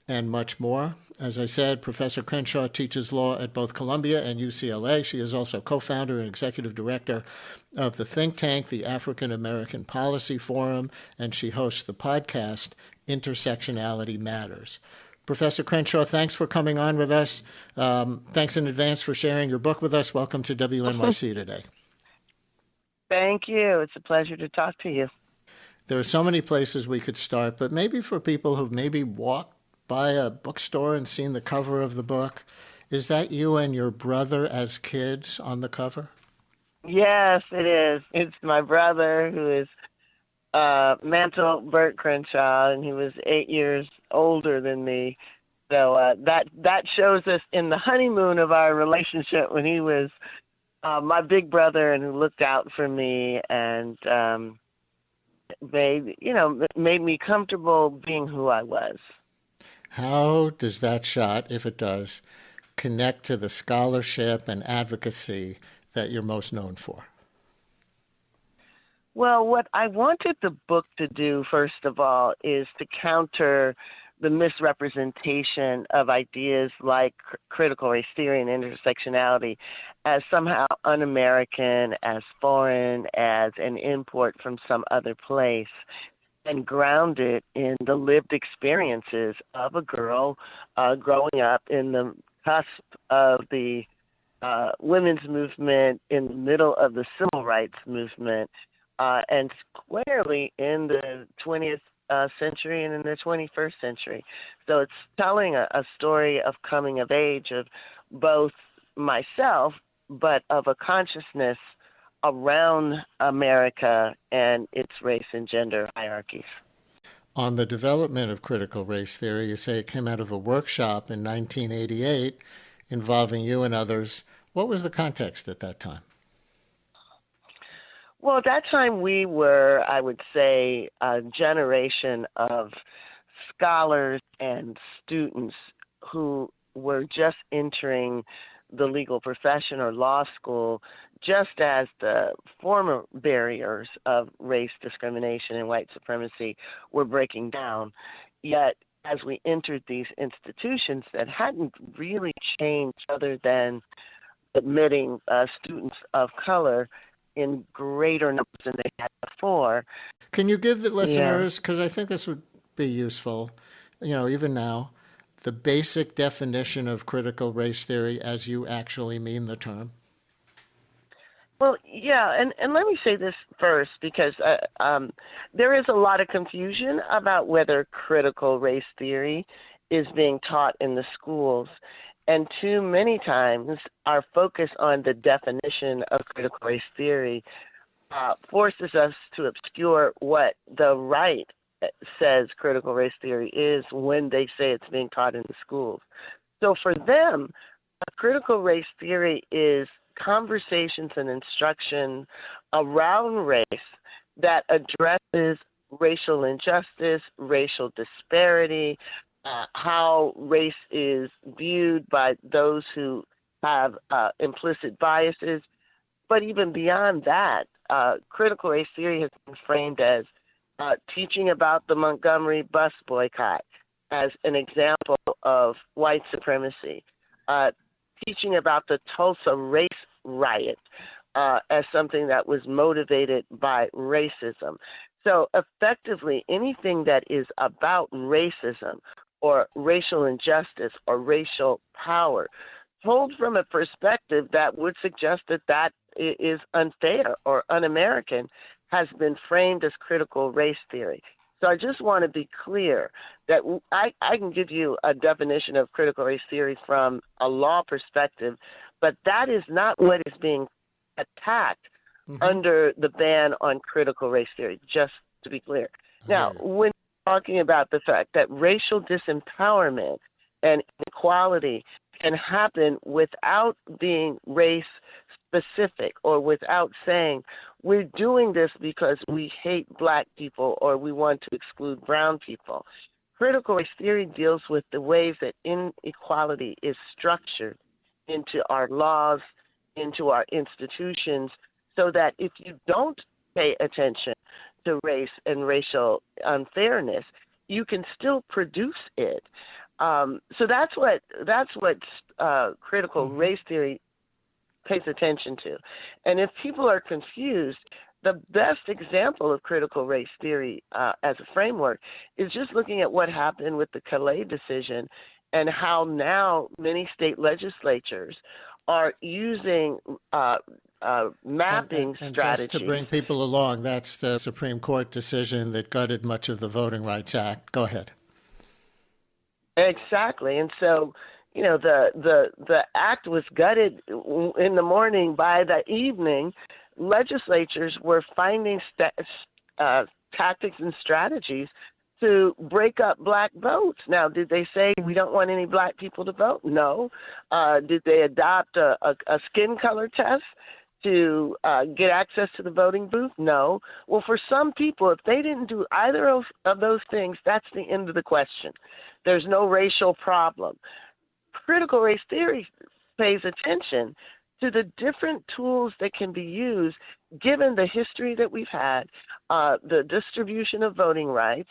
and much more. As I said, Professor Crenshaw teaches law at both Columbia and UCLA. She is also co-founder and executive director of the think tank, the African American Policy Forum, and she hosts the podcast Intersectionality Matters. Professor Crenshaw, thanks for coming on with us. Thanks in advance for sharing your book with us. Welcome to WNYC today. Thank you. It's a pleasure to talk to you. There are so many places we could start, but maybe for people who've maybe walked by a bookstore and seen the cover of the book, is that you and your brother as kids on the cover? Yes, it is. It's my brother, who is Mantle Burt Crenshaw, and he was 8 years older than me. So that shows us in the honeymoon of our relationship when he was my big brother and who looked out for me and made me comfortable being who I was. How does that shot, if it does, connect to the scholarship and advocacy that you're most known for? Well, what I wanted the book to do, first of all, is to counter the misrepresentation of ideas like critical race theory and intersectionality as somehow un-American, as foreign, as an import from some other place, and ground it in the lived experiences of a girl growing up in the cusp of the women's movement, in the middle of the civil rights movement, and squarely in the 20th century and in the 21st century. So it's telling a story of coming of age of both myself, but of a consciousness around America and its race and gender hierarchies. On the development of critical race theory, you say it came out of a workshop in 1988 involving you and others. What was the context at that time? Well, at that time we were, I would say, a generation of scholars and students who were just entering the legal profession or law school, just as the former barriers of race discrimination and white supremacy were breaking down. Yet, as we entered these institutions that hadn't really changed other than admitting students of color in greater numbers than they had before. Can you give the listeners, because I think this would be useful, even now, the basic definition of critical race theory as you actually mean the term? Well, yeah, and let me say this first, because there is a lot of confusion about whether critical race theory is being taught in the schools. And too many times our focus on the definition of critical race theory forces us to obscure what the right says critical race theory is when they say it's being taught in the schools. So for them, critical race theory is conversations and instruction around race that addresses racial injustice, racial disparity, how race is viewed by those who have implicit biases. But even beyond that, critical race theory has been framed as teaching about the Montgomery bus boycott as an example of white supremacy, teaching about the Tulsa race riot as something that was motivated by racism. So effectively, anything that is about racism or racial injustice or racial power, told from a perspective that would suggest that that is unfair or un-American, has been framed as critical race theory. So I just want to be clear that I can give you a definition of critical race theory from a law perspective, but that is not what is being attacked under the ban on critical race theory, just to be clear. Now, when talking about the fact that racial disempowerment and inequality can happen without being race specific or without saying we're doing this because we hate black people or we want to exclude brown people. Critical race theory deals with the ways that inequality is structured into our laws, into our institutions, so that if you don't pay attention to race and racial unfairness, you can still produce it. So that's what critical race theory pays attention to. And if people are confused, the best example of critical race theory as a framework is just looking at what happened with the Calais decision and how now many state legislatures are using mapping and strategies. Just to bring people along, that's the Supreme Court decision that gutted much of the Voting Rights Act. Go ahead. Exactly. And so, you know, the act was gutted in the morning. By the evening, legislatures were finding tactics and strategies to break up black votes. Now, did they say we don't want any black people to vote? No. Did they adopt a skin color test to get access to the voting booth? No. Well, for some people, if they didn't do either of those things, that's the end of the question. There's no racial problem. Critical race theory pays attention to the different tools that can be used given the history that we've had, the distribution of voting rights,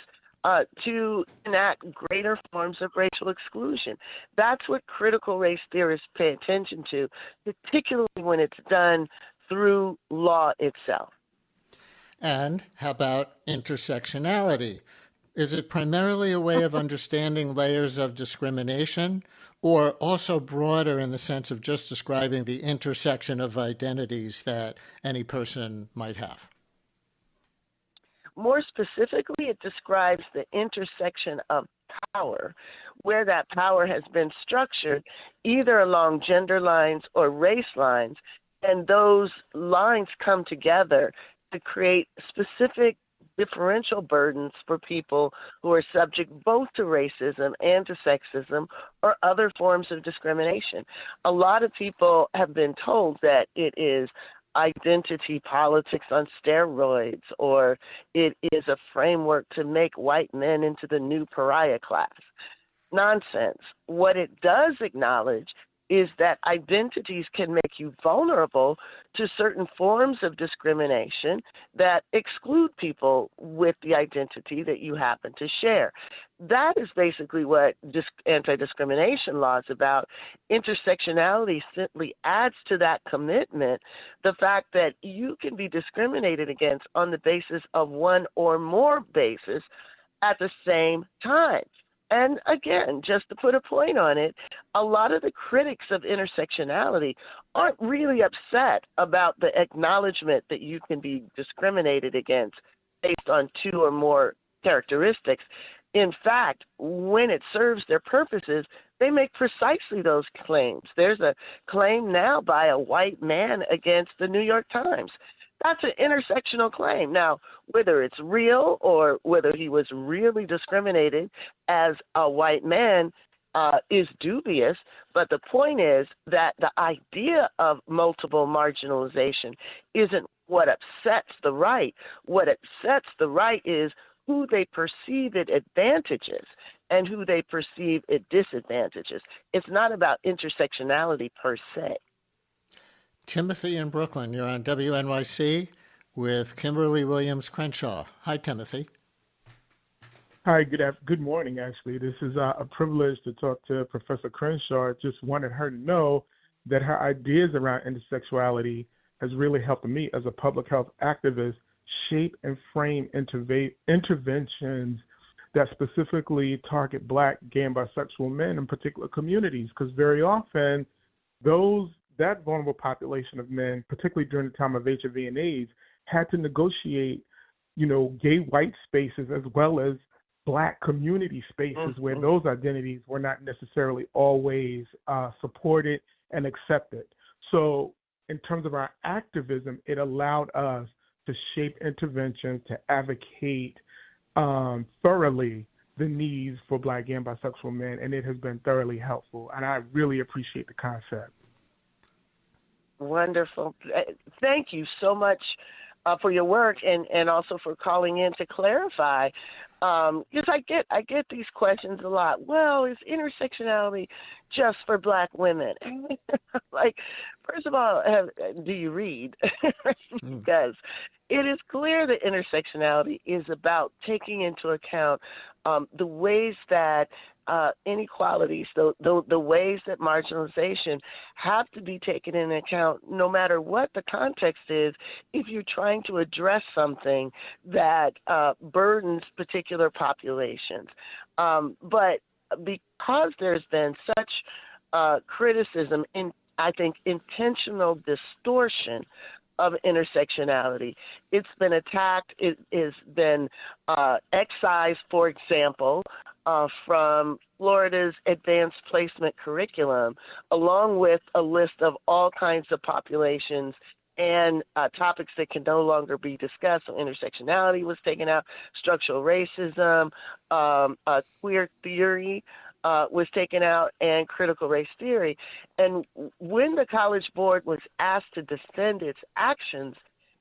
to enact greater forms of racial exclusion. That's what critical race theorists pay attention to, particularly when it's done through law itself. And how about intersectionality? Is it primarily a way of understanding layers of discrimination, or also broader in the sense of just describing the intersection of identities that any person might have? More specifically, it describes the intersection of power, where that power has been structured either along gender lines or race lines, and those lines come together to create specific differential burdens for people who are subject both to racism and to sexism or other forms of discrimination. A lot of people have been told that it is identity politics on steroids, or it is a framework to make white men into the new pariah class. Nonsense. What it does acknowledge is that identities can make you vulnerable to certain forms of discrimination that exclude people with the identity that you happen to share. That is basically what anti-discrimination law is about. Intersectionality simply adds to that commitment the fact that you can be discriminated against on the basis of one or more bases at the same time. And again, just to put a point on it, a lot of the critics of intersectionality aren't really upset about the acknowledgement that you can be discriminated against based on two or more characteristics. In fact, when it serves their purposes, they make precisely those claims. There's a claim now by a white man against the New York Times. That's an intersectional claim. Now, whether it's real or whether he was really discriminated as a white man is dubious, but the point is that the idea of multiple marginalization isn't what upsets the right. What upsets the right is who they perceive it advantages and who they perceive it disadvantages. It's not about intersectionality per se. Timothy in Brooklyn, you're on WNYC with Kimberlé Williams Crenshaw. Hi, Timothy. Hi, good morning, actually. This is a privilege to talk to Professor Crenshaw. I just wanted her to know that her ideas around intersexuality has really helped me as a public health activist shape and frame interventions that specifically target Black, gay, and bisexual men in particular communities, because very often that vulnerable population of men, particularly during the time of HIV and AIDS, had to negotiate, gay white spaces as well as Black community spaces where those identities were not necessarily always supported and accepted. So in terms of our activism, it allowed us to shape interventions, to advocate thoroughly the needs for Black and bisexual men, and it has been thoroughly helpful. And I really appreciate the concept. Wonderful. Thank you so much for your work and also for calling in to clarify. Because I get these questions a lot. Well, is intersectionality just for Black women? Like, first of all, do you read? Because it is clear that intersectionality is about taking into account the ways that inequalities, the ways that marginalization have to be taken into account no matter what the context is if you're trying to address something that burdens particular populations. But because there's been such criticism, I think intentional distortion of intersectionality. It's been attacked. It has been excised, for example, from Florida's advanced placement curriculum, along with a list of all kinds of populations and topics that can no longer be discussed. So intersectionality was taken out, structural racism, queer theory was taken out, and critical race theory. And when the College Board was asked to defend its actions,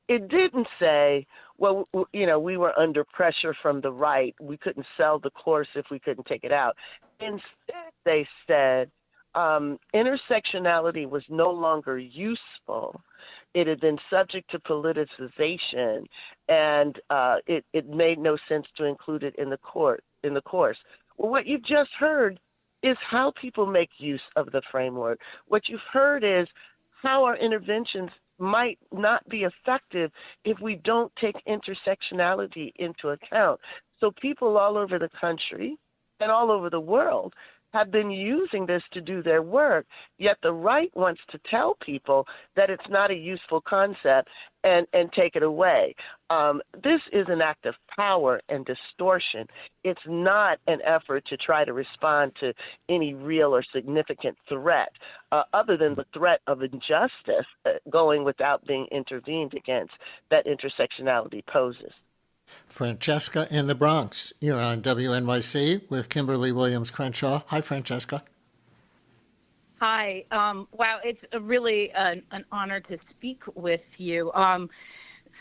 it didn't say, well, we were under pressure from the right. We couldn't sell the course if we couldn't take it out. Instead, they said intersectionality was no longer useful. It had been subject to politicization, and it made no sense to include it in the course. Well, what you've just heard is how people make use of the framework. What you've heard is how our interventions might not be effective if we don't take intersectionality into account. So people all over the country and all over the world have been using this to do their work, yet the right wants to tell people that it's not a useful concept and take it away. This is an act of power and distortion. It's not an effort to try to respond to any real or significant threat, other than the threat of injustice going without being intervened against that intersectionality poses. Francesca in the Bronx. You're on WNYC with Kimberlé Williams Crenshaw. Hi, Francesca. Hi. Wow, it's really an honor to speak with you.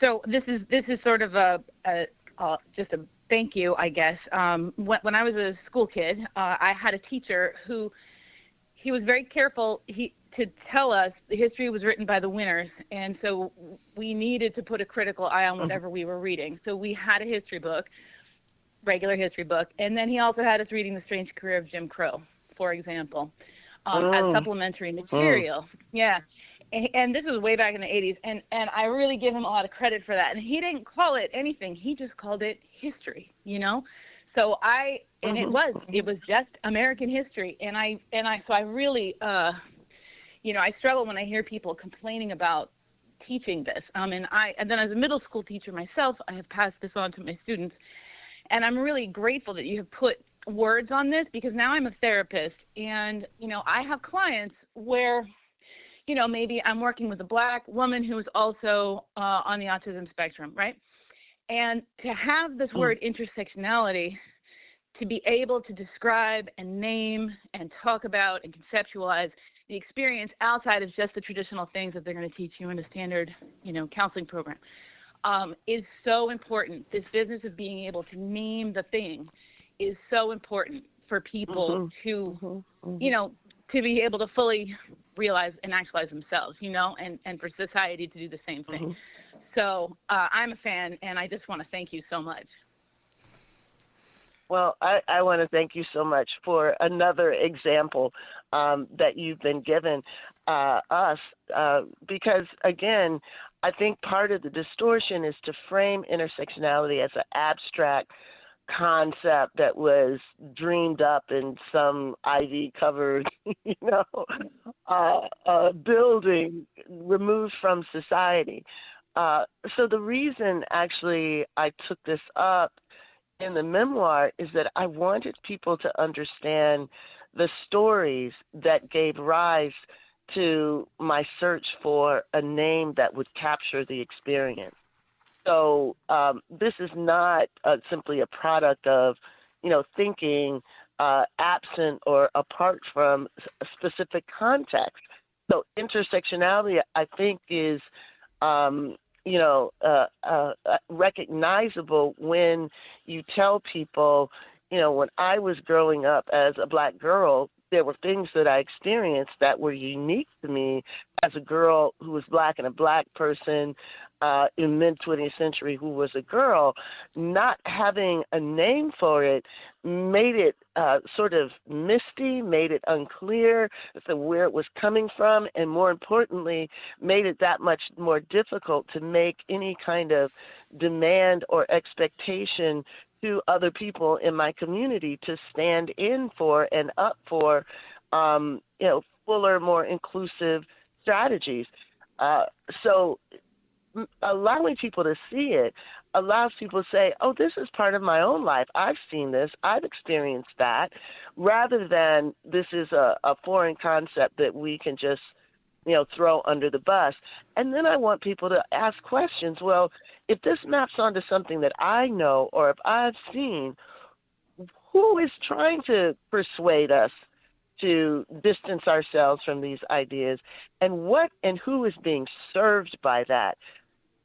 So this is sort of just a thank you, I guess. When I was a school kid, I had a teacher who he was very careful to tell us the history was written by the winners, and so we needed to put a critical eye on whatever we were reading. So we had a history book, regular history book, and then he also had us reading The Strange Career of Jim Crow, for example, as supplementary material. Yeah. And this was way back in the 80s, and I really give him a lot of credit for that. And he didn't call it anything. He just called it history, So it was just American history. And I really, I struggle when I hear people complaining about teaching this. And then as a middle school teacher myself, I have passed this on to my students. And I'm really grateful that you have put words on this, because now I'm a therapist, and, I have clients where, maybe I'm working with a Black woman who is also on the autism spectrum, right? And to have this word intersectionality, to be able to describe and name and talk about and conceptualize the experience outside of just the traditional things that they're going to teach you in a standard, counseling program, is so important. This business of being able to name the thing is so important for people to, to be able to fully realize and actualize themselves, and for society to do the same thing. So I'm a fan, and I just want to thank you so much. Well, I want to thank you so much for another example that you've been given us, because, again, I think part of the distortion is to frame intersectionality as an abstract concept that was dreamed up in some ivy-covered, building removed from society. So the reason, actually, I took this up in the memoir is that I wanted people to understand the stories that gave rise to my search for a name that would capture the experience. So this is not simply a product of, thinking absent or apart from a specific context. So intersectionality, I think, is recognizable when you tell people, when I was growing up as a Black girl, there were things that I experienced that were unique to me as a girl who was Black and a Black person in mid-20th century who was a girl. Not having a name for it made it sort of misty, made it unclear where it was coming from, and more importantly, made it that much more difficult to make any kind of demand or expectation to other people in my community to stand in for and up for, fuller, more inclusive strategies. So allowing people to see it allows people to say, oh, this is part of my own life. I've seen this. I've experienced that, rather than this is a foreign concept that we can just, throw under the bus. And then I want people to ask questions. Well, if this maps onto something that I know or if I've seen, who is trying to persuade us to distance ourselves from these ideas, and who is being served by that?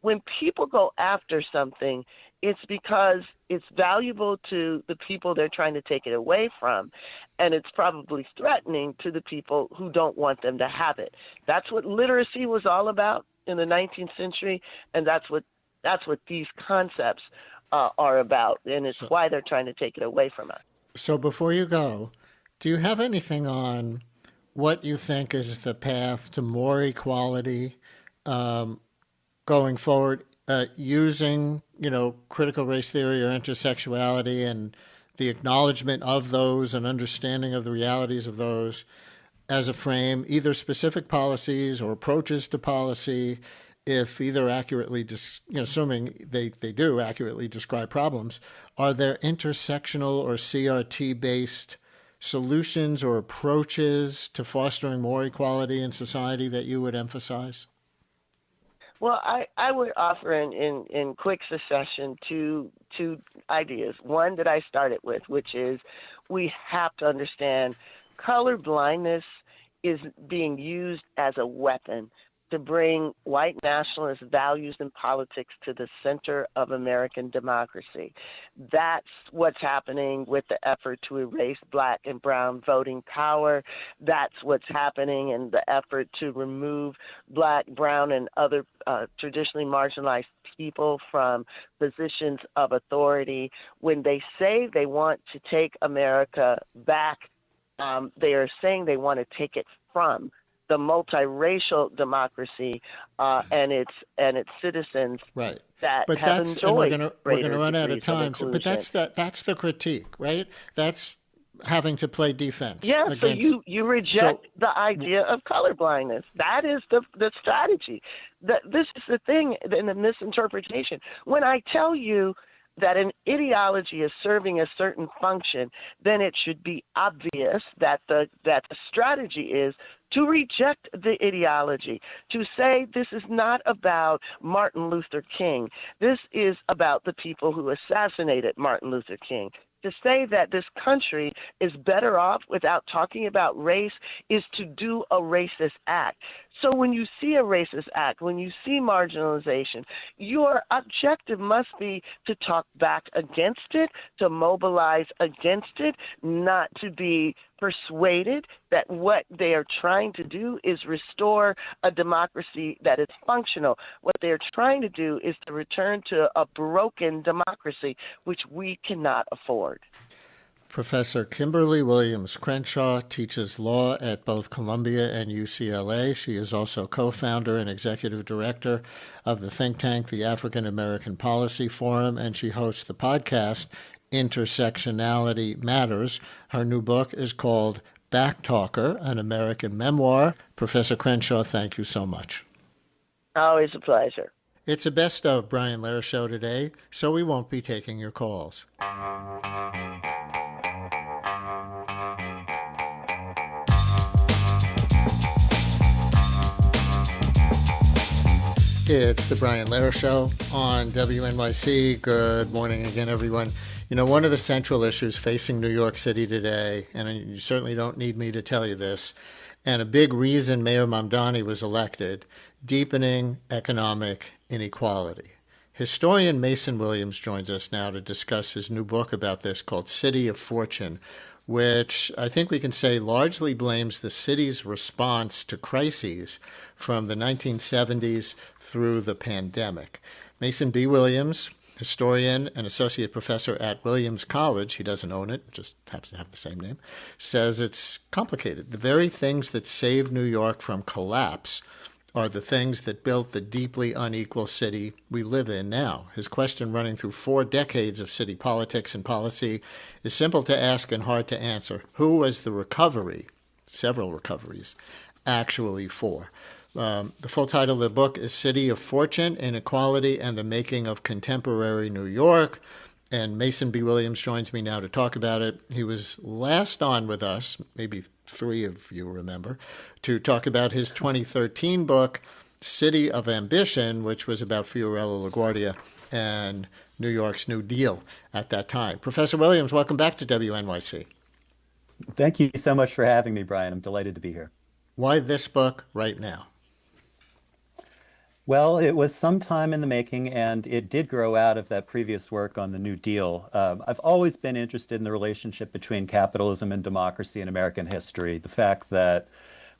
When people go after something, it's because it's valuable to the people they're trying to take it away from, and it's probably threatening to the people who don't want them to have it. That's what literacy was all about in the 19th century, and that's what these concepts are about, and it's why they're trying to take it away from us. So before you go, do you have anything on what you think is the path to more equality going forward, using, critical race theory or intersectionality and the acknowledgement of those and understanding of the realities of those as a frame, either specific policies or approaches to policy, if either accurately, assuming they do accurately describe problems, are there intersectional or CRT-based solutions or approaches to fostering more equality in society that you would emphasize? Well, I would offer in quick succession two ideas. One that I started with, which is we have to understand color blindness is being used as a weapon to bring white nationalist values and politics to the center of American democracy. That's what's happening with the effort to erase Black and brown voting power. That's what's happening in the effort to remove Black, brown, and other traditionally marginalized people from positions of authority. When they say they want to take America back, they are saying they want to take it from the multiracial democracy and its citizens, right? That but have that's, enjoyed. And we're going to run out of time. So, but that's the critique, right? That's having to play defense. Yeah. Against, so you reject the idea of colorblindness. That is the strategy. This is the thing in the misinterpretation. When I tell you that an ideology is serving a certain function, then it should be obvious that the strategy is to reject the ideology, to say this is not about Martin Luther King. This is about the people who assassinated Martin Luther King. To say that this country is better off without talking about race is to do a racist act. So when you see a racist act, when you see marginalization, your objective must be to talk back against it, to mobilize against it, not to be persuaded that what they are trying to do is restore a democracy that is functional. What they're trying to do is to return to a broken democracy, which we cannot afford. Professor Kimberlé Williams Crenshaw teaches law at both Columbia and UCLA. She is also co-founder and executive director of the think tank, the African American Policy Forum, and she hosts the podcast Intersectionality Matters. Her new book is called Backtalker, an American Memoir. Professor Crenshaw, thank you so much. Always a pleasure. It's a best of Brian Lehrer show today, so we won't be taking your calls. It's the Brian Lehrer Show on WNYC. Good morning again, everyone. One of the central issues facing New York City today, and you certainly don't need me to tell you this, and a big reason Mayor Mamdani was elected, deepening economic inequality. Historian Mason Williams joins us now to discuss his new book about this called City of Fortune, which I think we can say largely blames the city's response to crises from the 1970s through the pandemic. Mason B. Williams, historian and associate professor at Williams College, he doesn't own it, just happens to have the same name, says it's complicated. The very things that saved New York from collapse are the things that built the deeply unequal city we live in now. His question, running through 4 decades of city politics and policy, is simple to ask and hard to answer. Who was the recovery, several recoveries, actually for? The full title of the book is City of Fortune, Inequality, and the Making of Contemporary New York. And Mason B. Williams joins me now to talk about it. He was last on with us, maybe 3 of you remember, to talk about his 2013 book, City of Ambition, which was about Fiorello LaGuardia and New York's New Deal at that time. Professor Williams, welcome back to WNYC. Thank you so much for having me, Brian. I'm delighted to be here. Why this book right now? Well, it was some time in the making, and it did grow out of that previous work on the New Deal. I've always been interested in the relationship between capitalism and democracy in American history. The fact that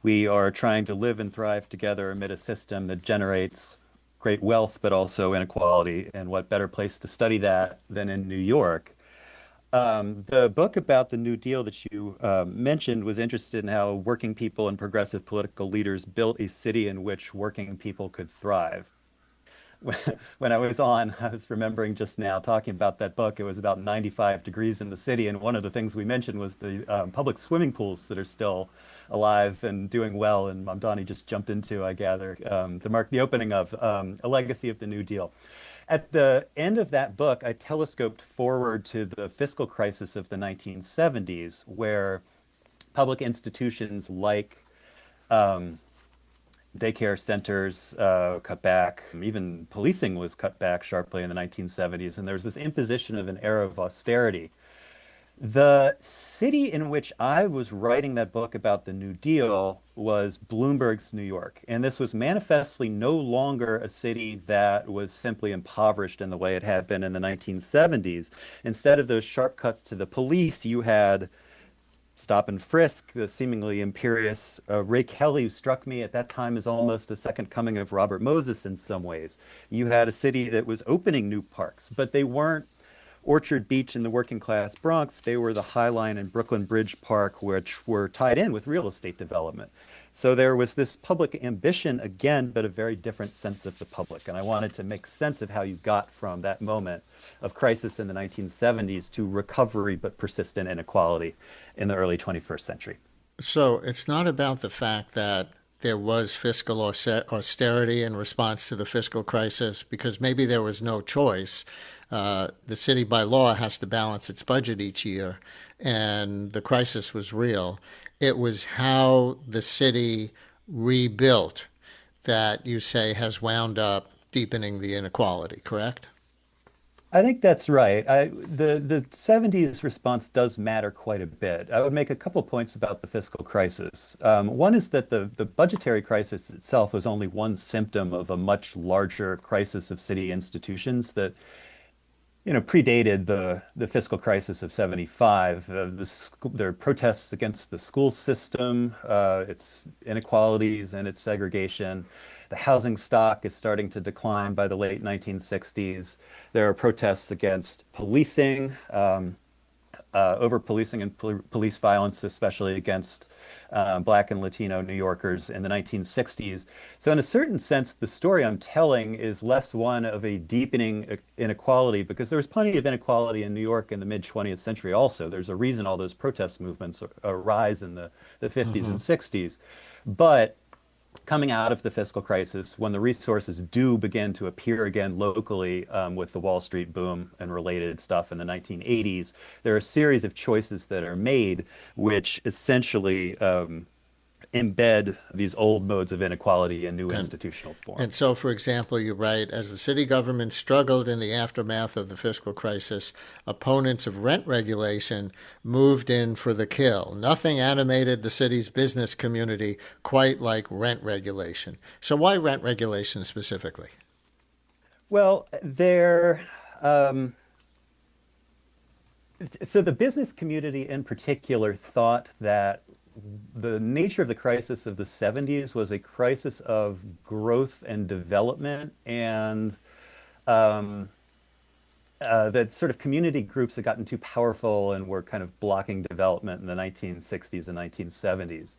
we are trying to live and thrive together amid a system that generates great wealth, but also inequality. And what better place to study that than in New York? The book about the New Deal that you mentioned was interested in how working people and progressive political leaders built a city in which working people could thrive. When I was remembering just now talking about that book, it was about 95 degrees in the city, and one of the things we mentioned was the public swimming pools that are still alive and doing well, and Mamdani just jumped into, I gather, to mark the opening of A Legacy of the New Deal. At the end of that book, I telescoped forward to the fiscal crisis of the 1970s, where public institutions like daycare centers cut back, even policing was cut back sharply in the 1970s, and there was this imposition of an era of austerity. The city in which I was writing that book about the New Deal was Bloomberg's New York. And this was manifestly no longer a city that was simply impoverished in the way it had been in the 1970s. Instead of those sharp cuts to the police, you had stop and frisk, the seemingly imperious Ray Kelly, who struck me at that time as almost a second coming of Robert Moses in some ways. You had a city that was opening new parks, but they weren't Orchard Beach in the working class Bronx. They were the High Line and Brooklyn Bridge Park, which were tied in with real estate development. So there was this public ambition again, but a very different sense of the public. And I wanted to make sense of how you got from that moment of crisis in the 1970s to recovery but persistent inequality in the early 21st century. So it's not about the fact that there was fiscal austerity in response to the fiscal crisis, because maybe there was no choice. The city by law has to balance its budget each year, and the crisis was real. It was how the city rebuilt that you say has wound up deepening the inequality, correct? I think that's right. The 70s response does matter quite a bit. I would make a couple points about the fiscal crisis. One is that the budgetary crisis itself was only one symptom of a much larger crisis of city institutions that predated the fiscal crisis of 75. There are protests against the school system, its inequalities and its segregation. The housing stock is starting to decline by the late 1960s. There are protests against policing, over-policing and police violence, especially against Black and Latino New Yorkers in the 1960s. So in a certain sense, the story I'm telling is less one of a deepening inequality, because there was plenty of inequality in New York in the mid-20th century also. There's a reason all those protest movements arise in the 50s and 60s. But coming out of the fiscal crisis, when the resources do begin to appear again locally with the Wall Street boom and related stuff in the 1980s, there are a series of choices that are made which essentially embed these old modes of inequality in new institutional forms. And so, for example, you write, as the city government struggled in the aftermath of the fiscal crisis, opponents of rent regulation moved in for the kill. Nothing animated the city's business community quite like rent regulation. So why rent regulation specifically? Well, so the business community in particular thought that the nature of the crisis of the 70s was a crisis of growth and development, and that sort of community groups had gotten too powerful and were kind of blocking development in the 1960s and 1970s.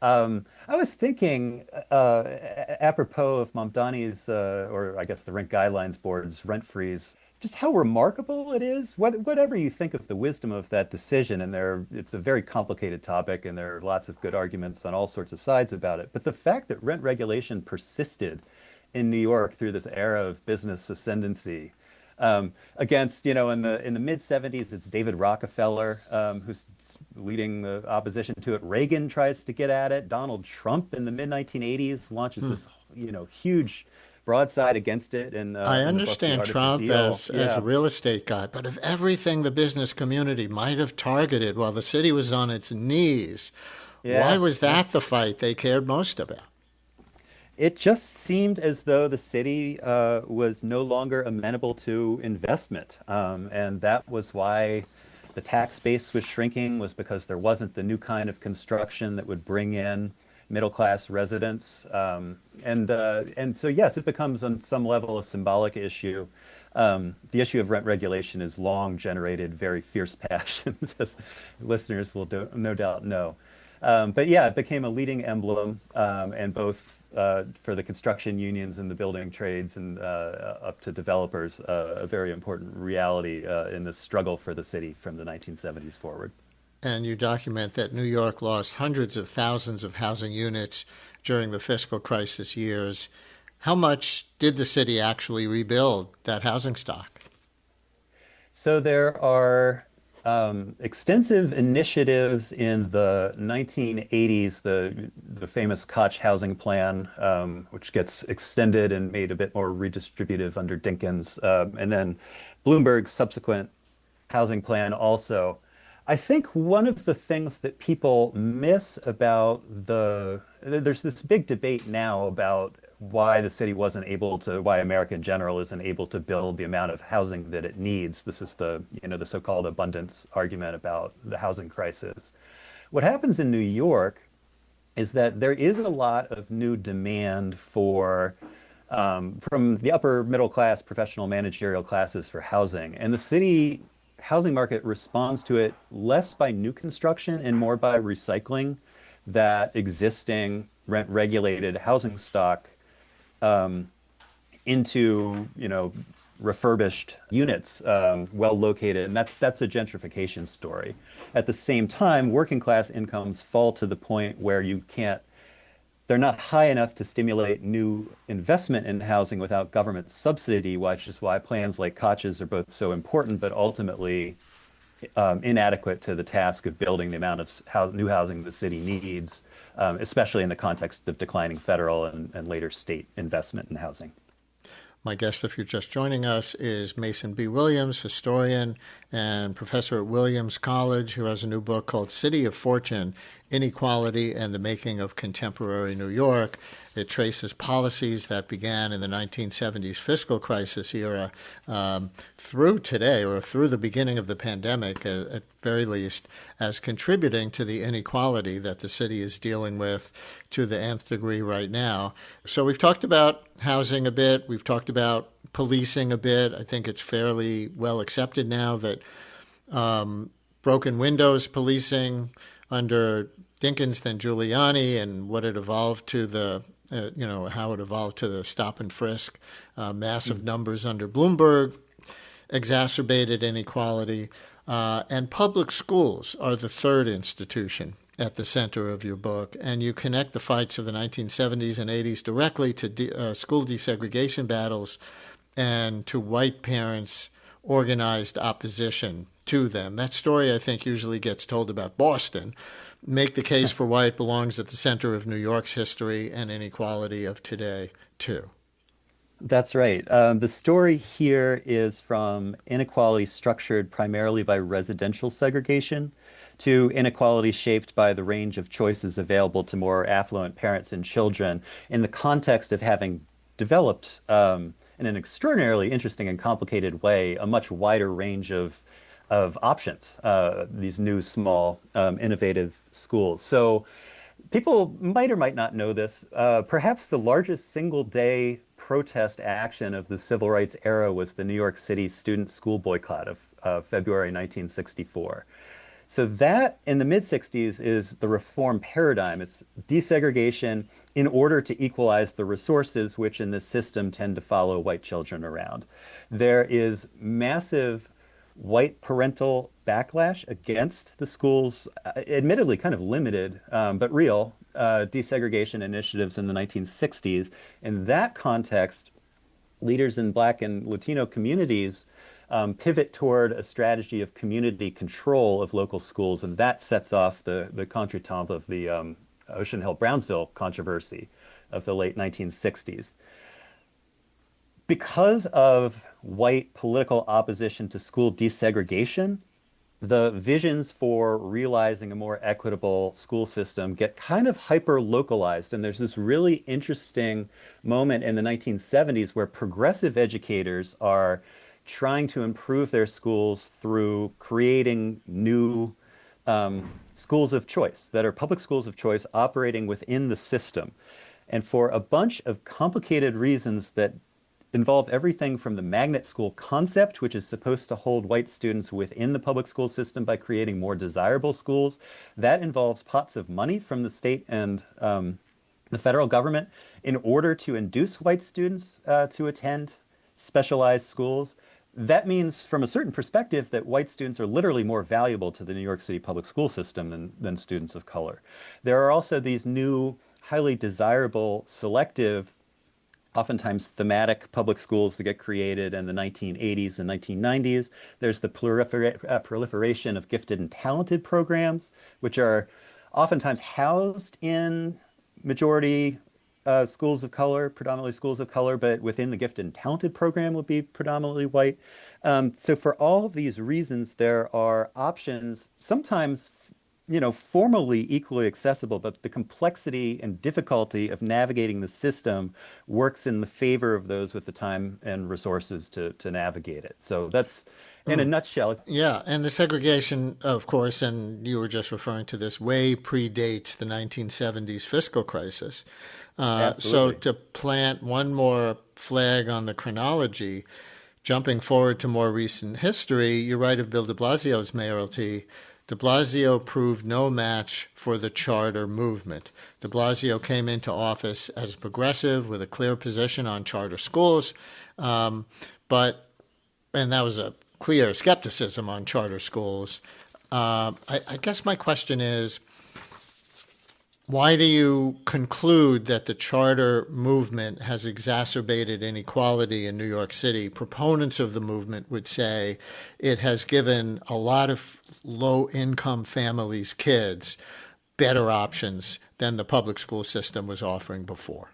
I was thinking, apropos of Mamdani's, or I guess the Rent Guidelines Board's rent freeze, just how remarkable it is, whatever you think of the wisdom of that decision, and it's a very complicated topic, and there are lots of good arguments on all sorts of sides about it. But the fact that rent regulation persisted in New York through this era of business ascendancy, against, in the mid 70s, it's David Rockefeller who's leading the opposition to it. Reagan tries to get at it. Donald Trump in the mid 1980s launches this, huge broadside against it. And I understand Trump as a real estate guy, but of everything the business community might have targeted while the city was on its knees, why was that the fight they cared most about? It just seemed as though the city was no longer amenable to investment. And that was why the tax base was shrinking, was because there wasn't the new kind of construction that would bring in middle-class residents. And so, yes, it becomes on some level a symbolic issue. The issue of rent regulation has long generated very fierce passions, as listeners will no doubt know. But yeah, it became a leading emblem, and both for the construction unions and the building trades and up to developers, a very important reality in the struggle for the city from the 1970s forward. And you document that New York lost hundreds of thousands of housing units during the fiscal crisis years. How much did the city actually rebuild that housing stock? So there are extensive initiatives in the 1980s, the famous Koch housing plan, which gets extended and made a bit more redistributive under Dinkins, and then Bloomberg's subsequent housing plan also. I think one of the things that people miss about there's this big debate now about why the city wasn't able to, why America in general isn't able to build the amount of housing that it needs. This is the so-called abundance argument about the housing crisis. What happens in New York is that there is a lot of new demand for, from the upper middle class, professional managerial classes for housing. And the city housing market responds to it less by new construction and more by recycling that existing rent-regulated housing stock into, refurbished units, well located, and that's a gentrification story. At the same time, working class incomes fall to the point where they're not high enough to stimulate new investment in housing without government subsidy, which is why plans like Koch's are both so important, but ultimately inadequate to the task of building the amount of new housing the city needs, especially in the context of declining federal and later state investment in housing. My guest, if you're just joining us, is Mason B. Williams, historian and professor at Williams College, who has a new book called City of Fortune, Inequality and the Making of Contemporary New York. It traces policies that began in the 1970s fiscal crisis era through today, or through the beginning of the pandemic, at very least, as contributing to the inequality that the city is dealing with to the nth degree right now. So we've talked about housing a bit. We've talked about policing a bit. I think it's fairly well accepted now that broken windows policing under Dinkins, then Giuliani, and what it evolved to how it evolved to the stop and frisk, massive numbers under Bloomberg, exacerbated inequality, and public schools are the third institution at the center of your book, and you connect the fights of the 1970s and 80s directly to school desegregation battles and to white parents organized opposition to them. That story, I think, usually gets told about Boston. Make the case for why it belongs at the center of New York's history and inequality of today, too. That's right. The story here is from inequality structured primarily by residential segregation to inequality shaped by the range of choices available to more affluent parents and children in the context of having developed, in an extraordinarily interesting and complicated way, a much wider range of options, these new, small, innovative schools. So people might or might not know this. Perhaps the largest single day protest action of the civil rights era was the New York City student school boycott of February 1964. So that in the mid-60s is the reform paradigm. It's desegregation in order to equalize the resources which in this system tend to follow white children around. There is massive white parental backlash against the school's admittedly kind of limited, but real desegregation initiatives in the 1960s. In that context, leaders in Black and Latino communities pivot toward a strategy of community control of local schools, and that sets off the contretemps of the Ocean Hill-Brownsville controversy of the late 1960s. Because of white political opposition to school desegregation, the visions for realizing a more equitable school system get kind of hyper-localized. And there's this really interesting moment in the 1970s where progressive educators are trying to improve their schools through creating new schools of choice that are public schools of choice operating within the system. And for a bunch of complicated reasons that involve everything from the magnet school concept, which is supposed to hold white students within the public school system by creating more desirable schools. That involves pots of money from the state and the federal government in order to induce white students to attend specialized schools. That means, from a certain perspective, that white students are literally more valuable to the New York City public school system than students of color. There are also these new, highly desirable, selective, oftentimes thematic public schools that get created in the 1980s and 1990s. There's the proliferation of gifted and talented programs, which are oftentimes housed in majority schools of color, predominantly schools of color, but within the gifted and talented program will be predominantly white. So for all of these reasons, there are options, sometimes formally equally accessible, but the complexity and difficulty of navigating the system works in the favor of those with the time and resources to navigate it. So that's, in a nutshell. Yeah, and the segregation, of course, and you were just referring to this, way predates the 1970s fiscal crisis. So to plant one more flag on the chronology, jumping forward to more recent history, you write of Bill de Blasio's mayoralty. De Blasio proved no match for the charter movement. De Blasio came into office as a progressive with a clear position on charter schools, and that was a clear skepticism on charter schools. I guess my question is, why do you conclude that the charter movement has exacerbated inequality in New York City? Proponents of the movement would say it has given a lot of low-income families' kids better options than the public school system was offering before.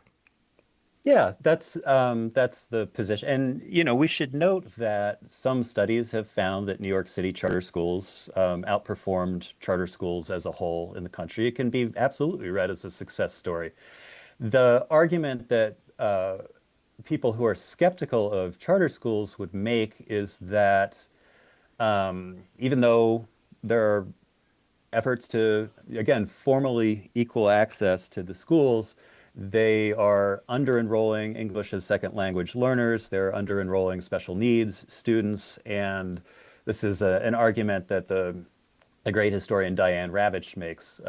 Yeah, that's the position. And, we should note that some studies have found that New York City charter schools outperformed charter schools as a whole in the country. It can be absolutely read as a success story. The argument that people who are skeptical of charter schools would make is that even though there are efforts to, again, formally equal access to the schools, they are under-enrolling English as second language learners. They're under-enrolling special needs students. And this is an argument that the great historian Diane Ravitch makes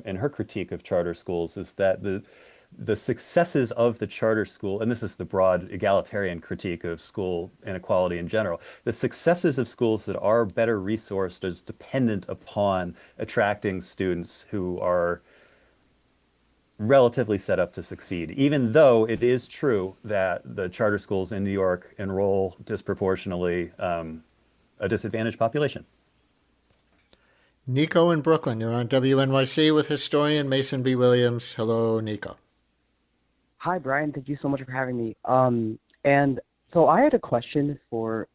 in her critique of charter schools, is that the successes of the charter school, and this is the broad egalitarian critique of school inequality in general, the successes of schools that are better resourced is dependent upon attracting students who are relatively set up to succeed, even though it is true that the charter schools in New York enroll disproportionately a disadvantaged population. Nico in Brooklyn, you're on WNYC with historian Mason B. Williams. Hello, Nico. Hi, Brian. Thank you so much for having me. And so I had a question for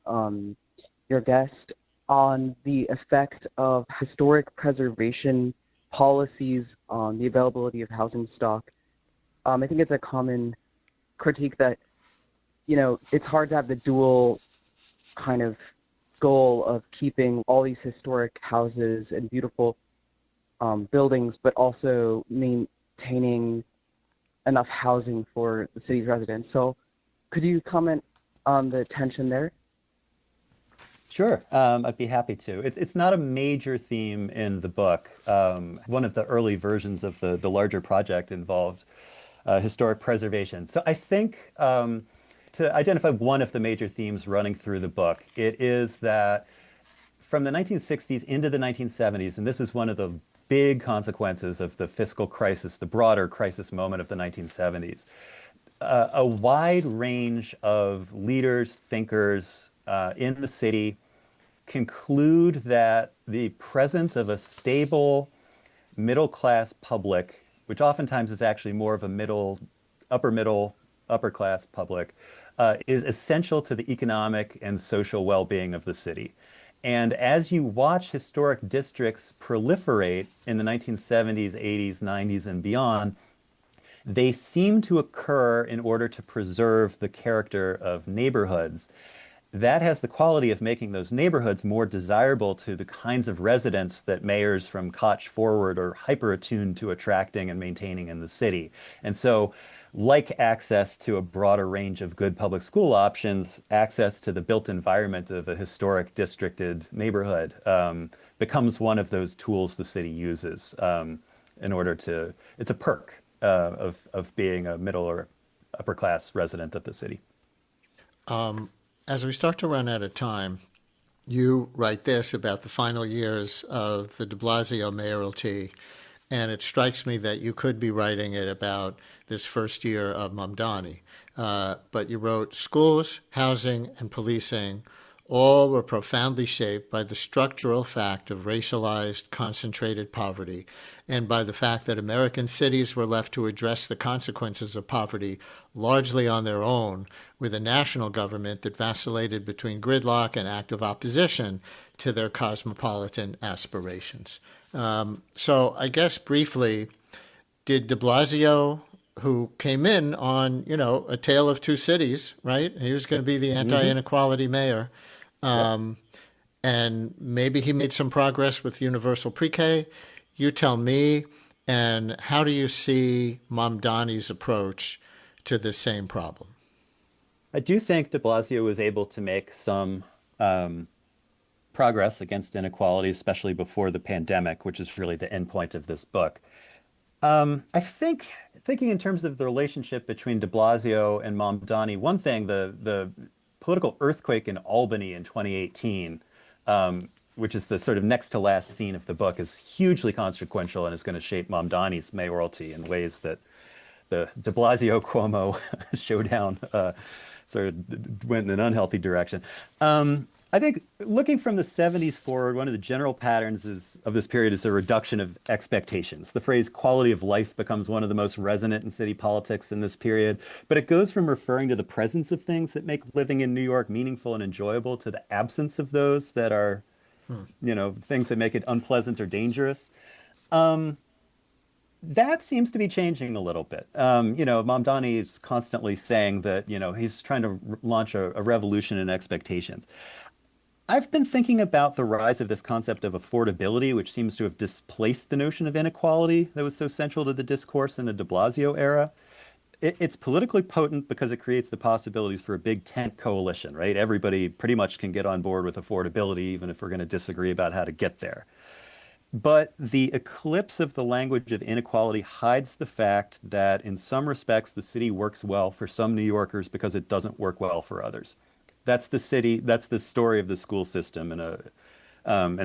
your guest on the effect of historic preservation policies on the availability of housing stock. I think it's a common critique that, it's hard to have the dual kind of goal of keeping all these historic houses and beautiful buildings, but also maintaining enough housing for the city's residents. So could you comment on the tension there? Sure, I'd be happy to. It's not a major theme in the book. One of the early versions of the larger project involved historic preservation. So I think to identify one of the major themes running through the book, it is that from the 1960s into the 1970s, and this is one of the big consequences of the fiscal crisis, the broader crisis moment of the 1970s, a wide range of leaders, thinkers in the city conclude that the presence of a stable middle-class public, which oftentimes is actually more of a upper-class public, is essential to the economic and social well-being of the city. And as you watch historic districts proliferate in the 1970s, 80s, 90s, and beyond, they seem to occur in order to preserve the character of neighborhoods. That has the quality of making those neighborhoods more desirable to the kinds of residents that mayors from Koch forward are hyper-attuned to attracting and maintaining in the city. And so, like access to a broader range of good public school options, access to the built environment of a historic districted neighborhood becomes one of those tools the city uses in order to, it's a perk of being a middle or upper class resident of the city. As we start to run out of time, you write this about the final years of the de Blasio mayoralty, and it strikes me that you could be writing it about this first year of Mamdani. But you wrote, schools, housing, and policing all were profoundly shaped by the structural fact of racialized, concentrated poverty, and by the fact that American cities were left to address the consequences of poverty largely on their own, with a national government that vacillated between gridlock and active opposition to their cosmopolitan aspirations. So I guess briefly, did de Blasio, who came in on, a tale of two cities, right? He was going to be the anti-inequality mayor. And maybe he made some progress with universal pre-K. You tell me, and how do you see Mamdani's approach to the same problem? I do think de Blasio was able to make some progress against inequality, especially before the pandemic, which is really the end point of this book. I think, thinking in terms of the relationship between de Blasio and Mamdani, one thing, the political earthquake in Albany in 2018, which is the sort of next to last scene of the book, is hugely consequential and is going to shape Mamdani's mayoralty in ways that the de Blasio-Cuomo showdown sort of went in an unhealthy direction. I think looking from the 70s forward, one of the general patterns of this period is a reduction of expectations. The phrase quality of life becomes one of the most resonant in city politics in this period, but it goes from referring to the presence of things that make living in New York meaningful and enjoyable to the absence of those that are, things that make it unpleasant or dangerous. That seems to be changing a little bit. Mamdani is constantly saying that, he's trying to launch a revolution in expectations. I've been thinking about the rise of this concept of affordability, which seems to have displaced the notion of inequality that was so central to the discourse in the de Blasio era. It's politically potent because it creates the possibilities for a big tent coalition, right? Everybody pretty much can get on board with affordability, even if we're going to disagree about how to get there. But the eclipse of the language of inequality hides the fact that in some respects, the city works well for some New Yorkers because it doesn't work well for others. That's the city, that's the story of the school system and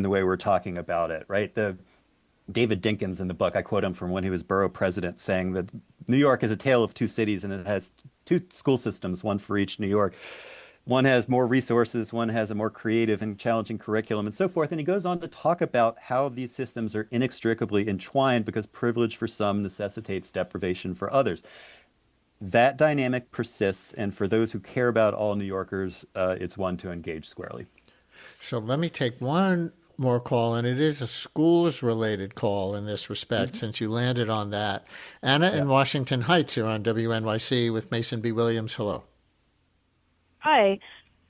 the way we're talking about it, right? David Dinkins in the book, I quote him from when he was borough president, saying that New York is a tale of two cities and it has two school systems, one for each New York. One has more resources, one has a more creative and challenging curriculum, and so forth. And he goes on to talk about how these systems are inextricably entwined because privilege for some necessitates deprivation for others. That dynamic persists, and for those who care about all New Yorkers, it's one to engage squarely. So let me take one more call, and it is a schools-related call in this respect, since you landed on that. Anna in Washington Heights, you're on WNYC with Mason B. Williams. Hello. Hi.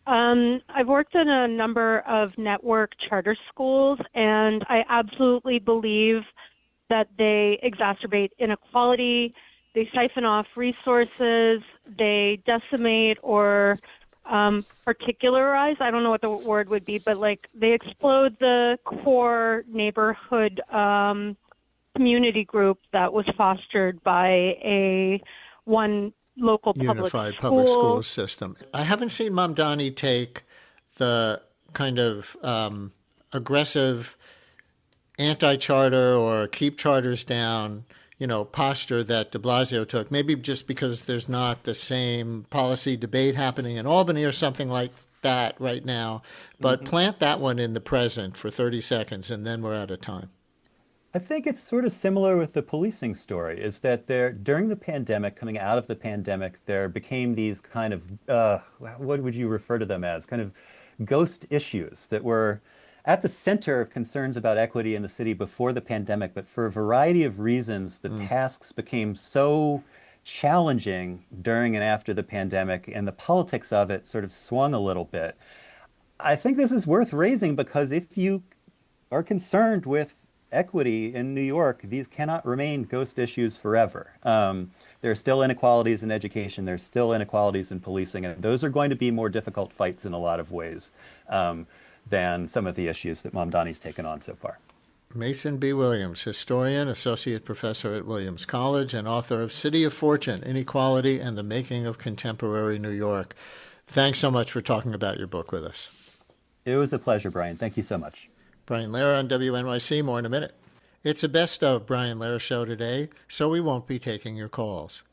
I've worked in a number of network charter schools, and I absolutely believe that they exacerbate inequality, they siphon off resources, they decimate or particularize, I don't know what the word would be, but like they explode the core neighborhood community group that was fostered by one local unified public school system. I haven't seen Mamdani take the kind of aggressive anti-charter or keep charters down, posture that de Blasio took, maybe just because there's not the same policy debate happening in Albany or something like that right now. But plant that one in the present for 30 seconds, and then we're out of time. I think it's sort of similar with the policing story, is that during the pandemic, coming out of the pandemic, there became these kind of, what would you refer to them as, kind of ghost issues that were at the center of concerns about equity in the city before the pandemic. But for a variety of reasons, the tasks became so challenging during and after the pandemic, and the politics of it sort of swung a little bit. I think this is worth raising because if you are concerned with equity in New York, these cannot remain ghost issues forever. There are still inequalities in education, there's still inequalities in policing, and those are going to be more difficult fights in a lot of ways than some of the issues that Mamdani's taken on so far. Mason B. Williams, historian, associate professor at Williams College, and author of City of Fortune, Inequality and the Making of Contemporary New York. Thanks so much for talking about your book with us. It was a pleasure, Brian. Thank you so much. Brian Lehrer on WNYC. More in a minute. It's a best of Brian Lehrer show today, so we won't be taking your calls.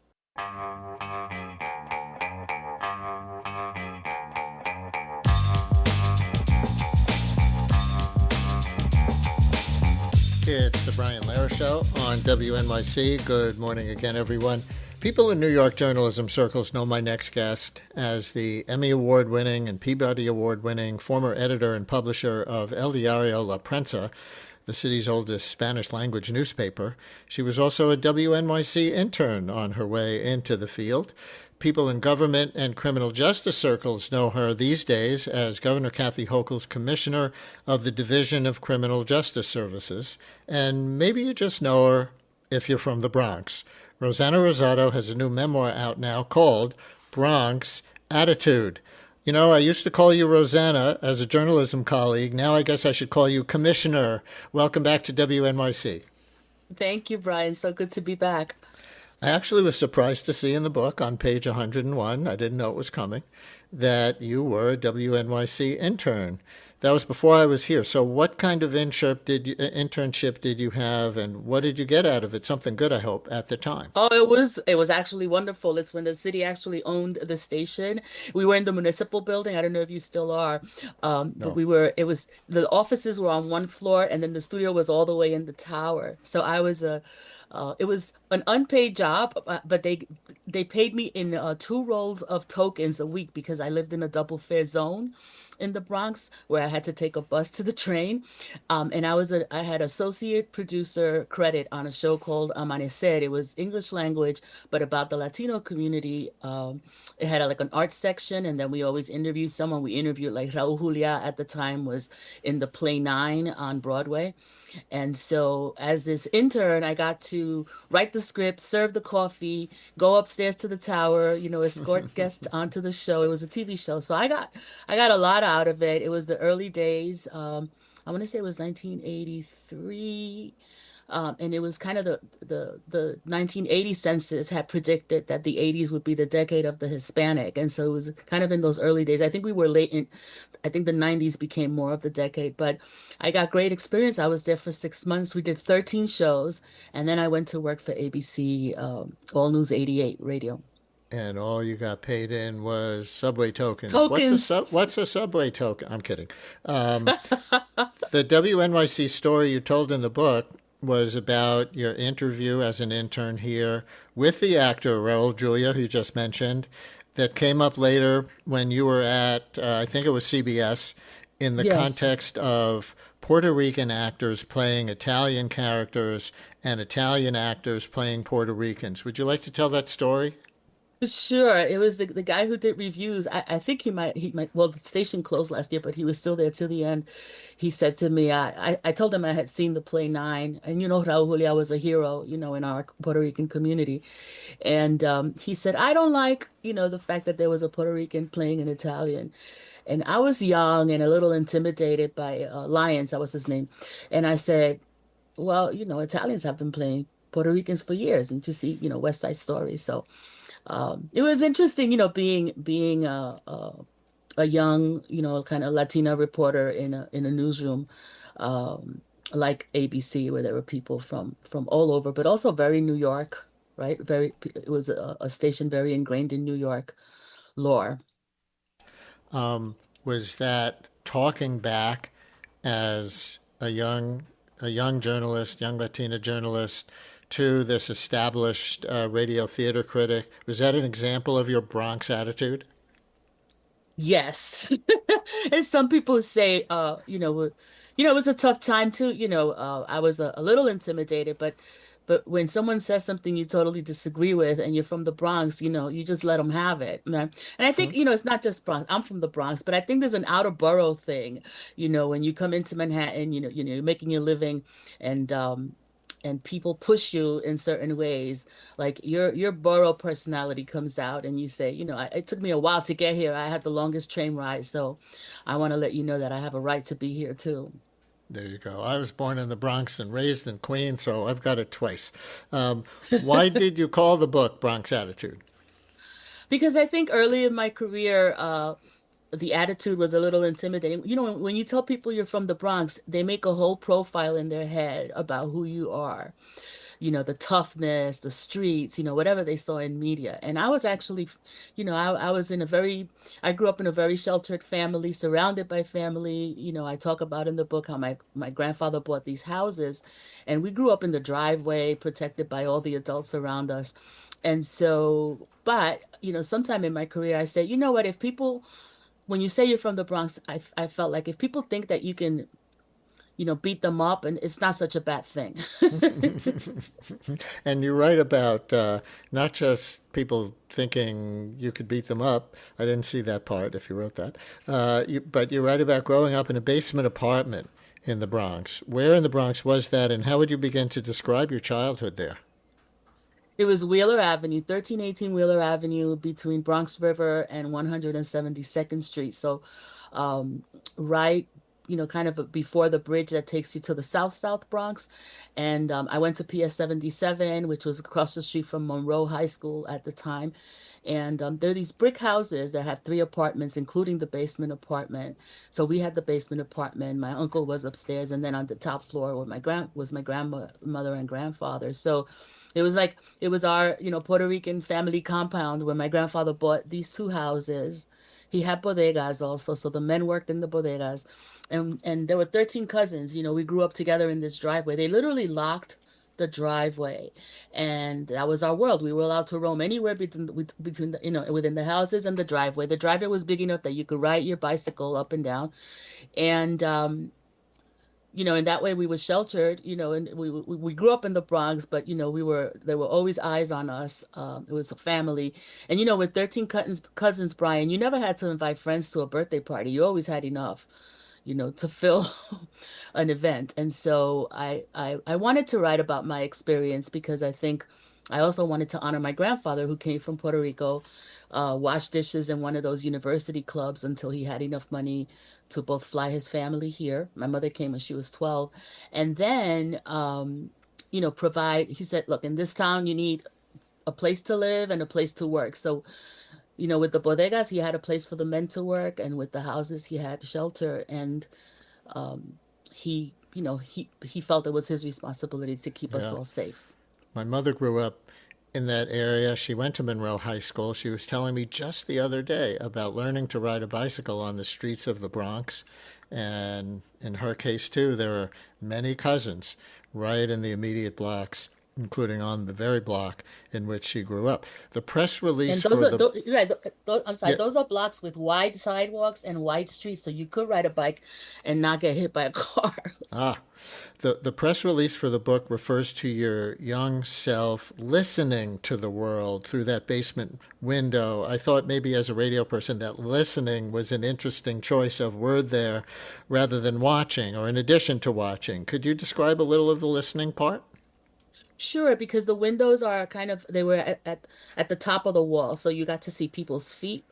It's the Brian Lehrer Show on WNYC. Good morning again, everyone. People in New York journalism circles know my next guest as the Emmy Award-winning and Peabody Award-winning former editor and publisher of El Diario La Prensa, the city's oldest Spanish-language newspaper. She was also a WNYC intern on her way into the field. People in government and criminal justice circles know her these days as Governor Kathy Hochul's commissioner of the Division of Criminal Justice Services. And maybe you just know her if you're from the Bronx. Rossana Rosado has a new memoir out now called Bronx Attitude. I used to call you Rossana as a journalism colleague. Now I guess I should call you Commissioner. Welcome back to WNYC. Thank you, Brian. So good to be back. I actually was surprised to see in the book on page 101, I didn't know it was coming, that you were a WNYC intern. That was before I was here. So what kind of internship did you have, and what did you get out of it? Something good, I hope, at the time. Oh, it was actually wonderful. It's when the city actually owned the station. We were in the municipal building. I don't know if you still are, No. but the offices were on one floor, and then the studio was all the way in the tower. So it was an unpaid job, but they paid me in 2 rolls of tokens a week because I lived in a double fare zone in the Bronx where I had to take a bus to the train. And I had associate producer credit on a show called Amanecer. It was English language, but about the Latino community. It had like an art section, and then we always interviewed someone. We interviewed like Raul Julia at the time was in the play 9 on Broadway. And so as this intern, I got to write the script, serve the coffee, go upstairs to the tower, escort guests onto the show. It was a TV show. So I got a lot out of it. It was the early days. I want to say it was 1983. And it was kind of the 1980 census had predicted that the 80s would be the decade of the Hispanic. And so it was kind of in those early days. I think we were I think the 90s became more of the decade, but I got great experience. I was there for 6 months. We did 13 shows, and then I went to work for ABC, All News 88 radio. and all you got paid in was subway tokens. Tokens. What's a subway token? I'm kidding. The WNYC story you told in the book was about your interview as an intern here with the actor Raul Julia, who you just mentioned, that came up later when you were at, I think it was CBS, in the Yes. context of Puerto Rican actors playing Italian characters and Italian actors playing Puerto Ricans. Would you like to tell that story? Sure. It was the guy who did reviews. I think he might, well, the station closed last year, but he was still there till the end. He said to me, I told him I had seen the play Nine, and Raul Julia was a hero, in our Puerto Rican community. And he said, I don't like, the fact that there was a Puerto Rican playing an Italian. And I was young and a little intimidated by Lyons, that was his name. And I said, well, Italians have been playing Puerto Ricans for years, and to see, West Side Story. So it was interesting, being a young, kind of Latina reporter in a newsroom like ABC, where there were people from all over, but also very New York, right? It was a station very ingrained in New York lore. Was that talking back as a young journalist, young Latina journalist, to this established radio theater critic? Was that an example of your Bronx attitude? Yes. And some people say, it was a tough time too. I was a little intimidated, but when someone says something you totally disagree with and you're from the Bronx, you just let them have it, man. And I think, it's not just Bronx. I'm from the Bronx, but I think there's an outer borough thing, when you come into Manhattan, you're making your living, and people push you in certain ways, like your borough personality comes out, and you say, it took me a while to get here. I had the longest train ride, so I want to let you know that I have a right to be here too. There you go. I was born in the Bronx and raised in Queens, so I've got it twice. Why did you call the book Bronx Attitude? Because I think early in my career, the attitude was a little intimidating. When you tell people you're from the Bronx, they make a whole profile in their head about who you are. The toughness, the streets, whatever they saw in media. And I was actually, I grew up in a very sheltered family, surrounded by family. I talk about in the book how my grandfather bought these houses, and we grew up in the driveway, protected by all the adults around us. And so, but, sometime in my career, I said, you know what, when you say you're from the Bronx, I felt like if people think that you can, beat them up, and it's not such a bad thing. And you write about not just people thinking you could beat them up. I didn't see that part if you wrote that. But you write about growing up in a basement apartment in the Bronx. Where in the Bronx was that, and how would you begin to describe your childhood there? It was Wheeler Avenue, 1318 Wheeler Avenue, between Bronx River and 172nd Street. So right, kind of before the bridge that takes you to the South Bronx. And I went to PS 77, which was across the street from Monroe High School at the time. And there are these brick houses that have 3 apartments, including the basement apartment. So we had the basement apartment. My uncle was upstairs, and then on the top floor was my grandmother and grandfather. So it was our, Puerto Rican family compound where my grandfather bought these 2 houses. He had bodegas also, so the men worked in the bodegas. And there were 13 cousins. We grew up together in this driveway. They literally locked the driveway, and that was our world. We were allowed to roam anywhere between the, within the houses and the driveway. The driveway was big enough that you could ride your bicycle up and down, and in that way we were sheltered. And we grew up in the Bronx, but there were always eyes on us. It was a family, and with 13 cousins, Brian, you never had to invite friends to a birthday party. You always had enough, to fill an event. And so I wanted to write about my experience because I think I also wanted to honor my grandfather, who came from Puerto Rico, washed dishes in one of those university clubs until he had enough money to both fly his family here. My mother came when she was 12. And then, he said, look, in this town, you need a place to live and a place to work. So, with the bodegas, he had a place for the men to work, and with the houses, he had shelter. And he felt it was his responsibility to keep us all safe. My mother grew up in that area. She went to Monroe High School. She was telling me just the other day about learning to ride a bicycle on the streets of the Bronx. And in her case, too, there are many cousins right in the immediate blocks, including on the very block in which she grew up. The press release And those for are the right. I'm sorry. yeah, Those are blocks with wide sidewalks and wide streets, so you could ride a bike and not get hit by a car. ah, the press release for the book refers to your young self listening to the world through that basement window. I thought maybe as a radio person that listening was an interesting choice of word there rather than watching or in addition to watching. Could you describe a little of the listening part? Sure, because the windows are kind of they were at the top of the wall, so you got to see people's feet.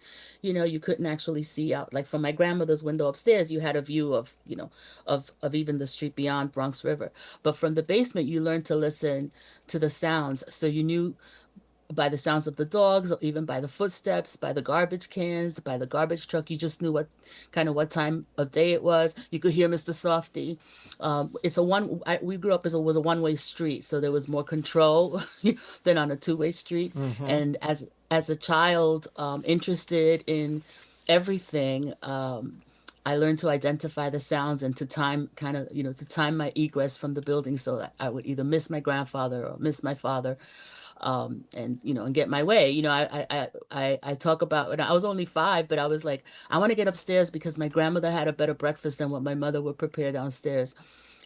You couldn't actually see out. Like from my grandmother's window upstairs, you had a view of, of even the street beyond Bronx River. But from the basement, you learned to listen to the sounds. So you knew by the sounds of the dogs, or even by the footsteps, by the garbage cans, by the garbage truck. You just knew what time of day it was. You could hear Mr. Softy. We grew up was a one-way street, so there was more control than on a two-way street. Mm-hmm. And as a child, interested in everything, I learned to identify the sounds and to time my egress from the building so that I would either miss my grandfather or miss my father, and get my way. I talk about when I was only 5, but I was like, I want to get upstairs because my grandmother had a better breakfast than what my mother would prepare downstairs.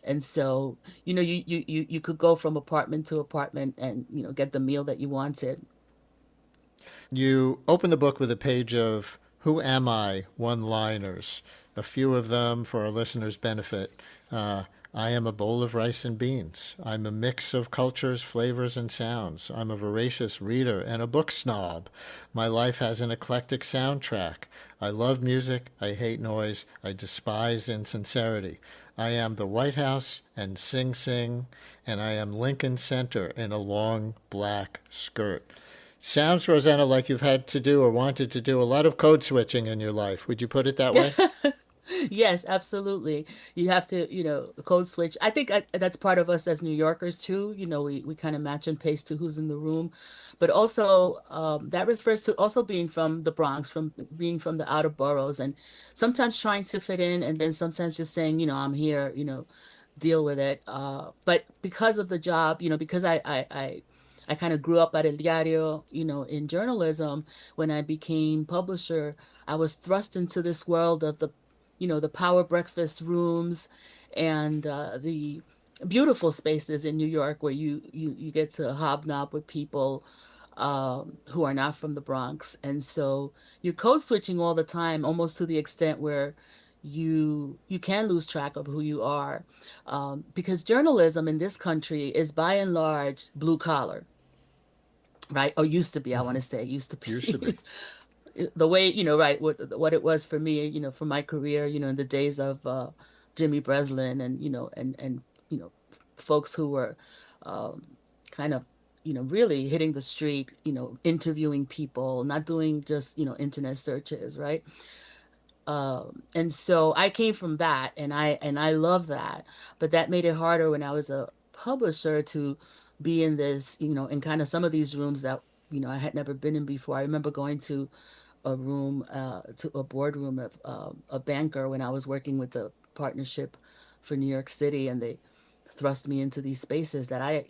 And so, you could go from apartment to apartment and, get the meal that you wanted. You open the book with a page of "Who am I?" one-liners, a few of them for our listeners' benefit. I am a bowl of rice and beans. I'm a mix of cultures, flavors, and sounds. I'm a voracious reader and a book snob. My life has an eclectic soundtrack. I love music. I hate noise. I despise insincerity. I am the White House and Sing Sing, and I am Lincoln Center in a long black skirt. Sounds, Rosanna, like you've had to do or wanted to do a lot of code switching in your life. Would you put it that way? Yes, absolutely. You have to, code switch. I think that's part of us as New Yorkers too. We kind of match and paste to who's in the room, but also that refers to also being from the Bronx, from being from the outer boroughs, and sometimes trying to fit in, and then sometimes just saying, I'm here, deal with it. But because of the job, because I kind of grew up at El Diario, in journalism. When I became publisher, I was thrust into this world of the power breakfast rooms and the beautiful spaces in New York where you get to hobnob with people who are not from the Bronx. And so you're code switching all the time, almost to the extent where you can lose track of who you are, because journalism in this country is by and large blue collar, right? Or used to be, I want to say, used to be. Used to be. The way, right, what it was for me, for my career, in the days of Jimmy Breslin and, folks who were kind of, really hitting the street, interviewing people, not doing just, internet searches, right? And so I came from that, and I love that, but that made it harder when I was a publisher to be in this, in kind of some of these rooms that, I had never been in before. I remember going to a room, to a boardroom of a banker when I was working with the partnership for New York City, and they thrust me into these spaces that I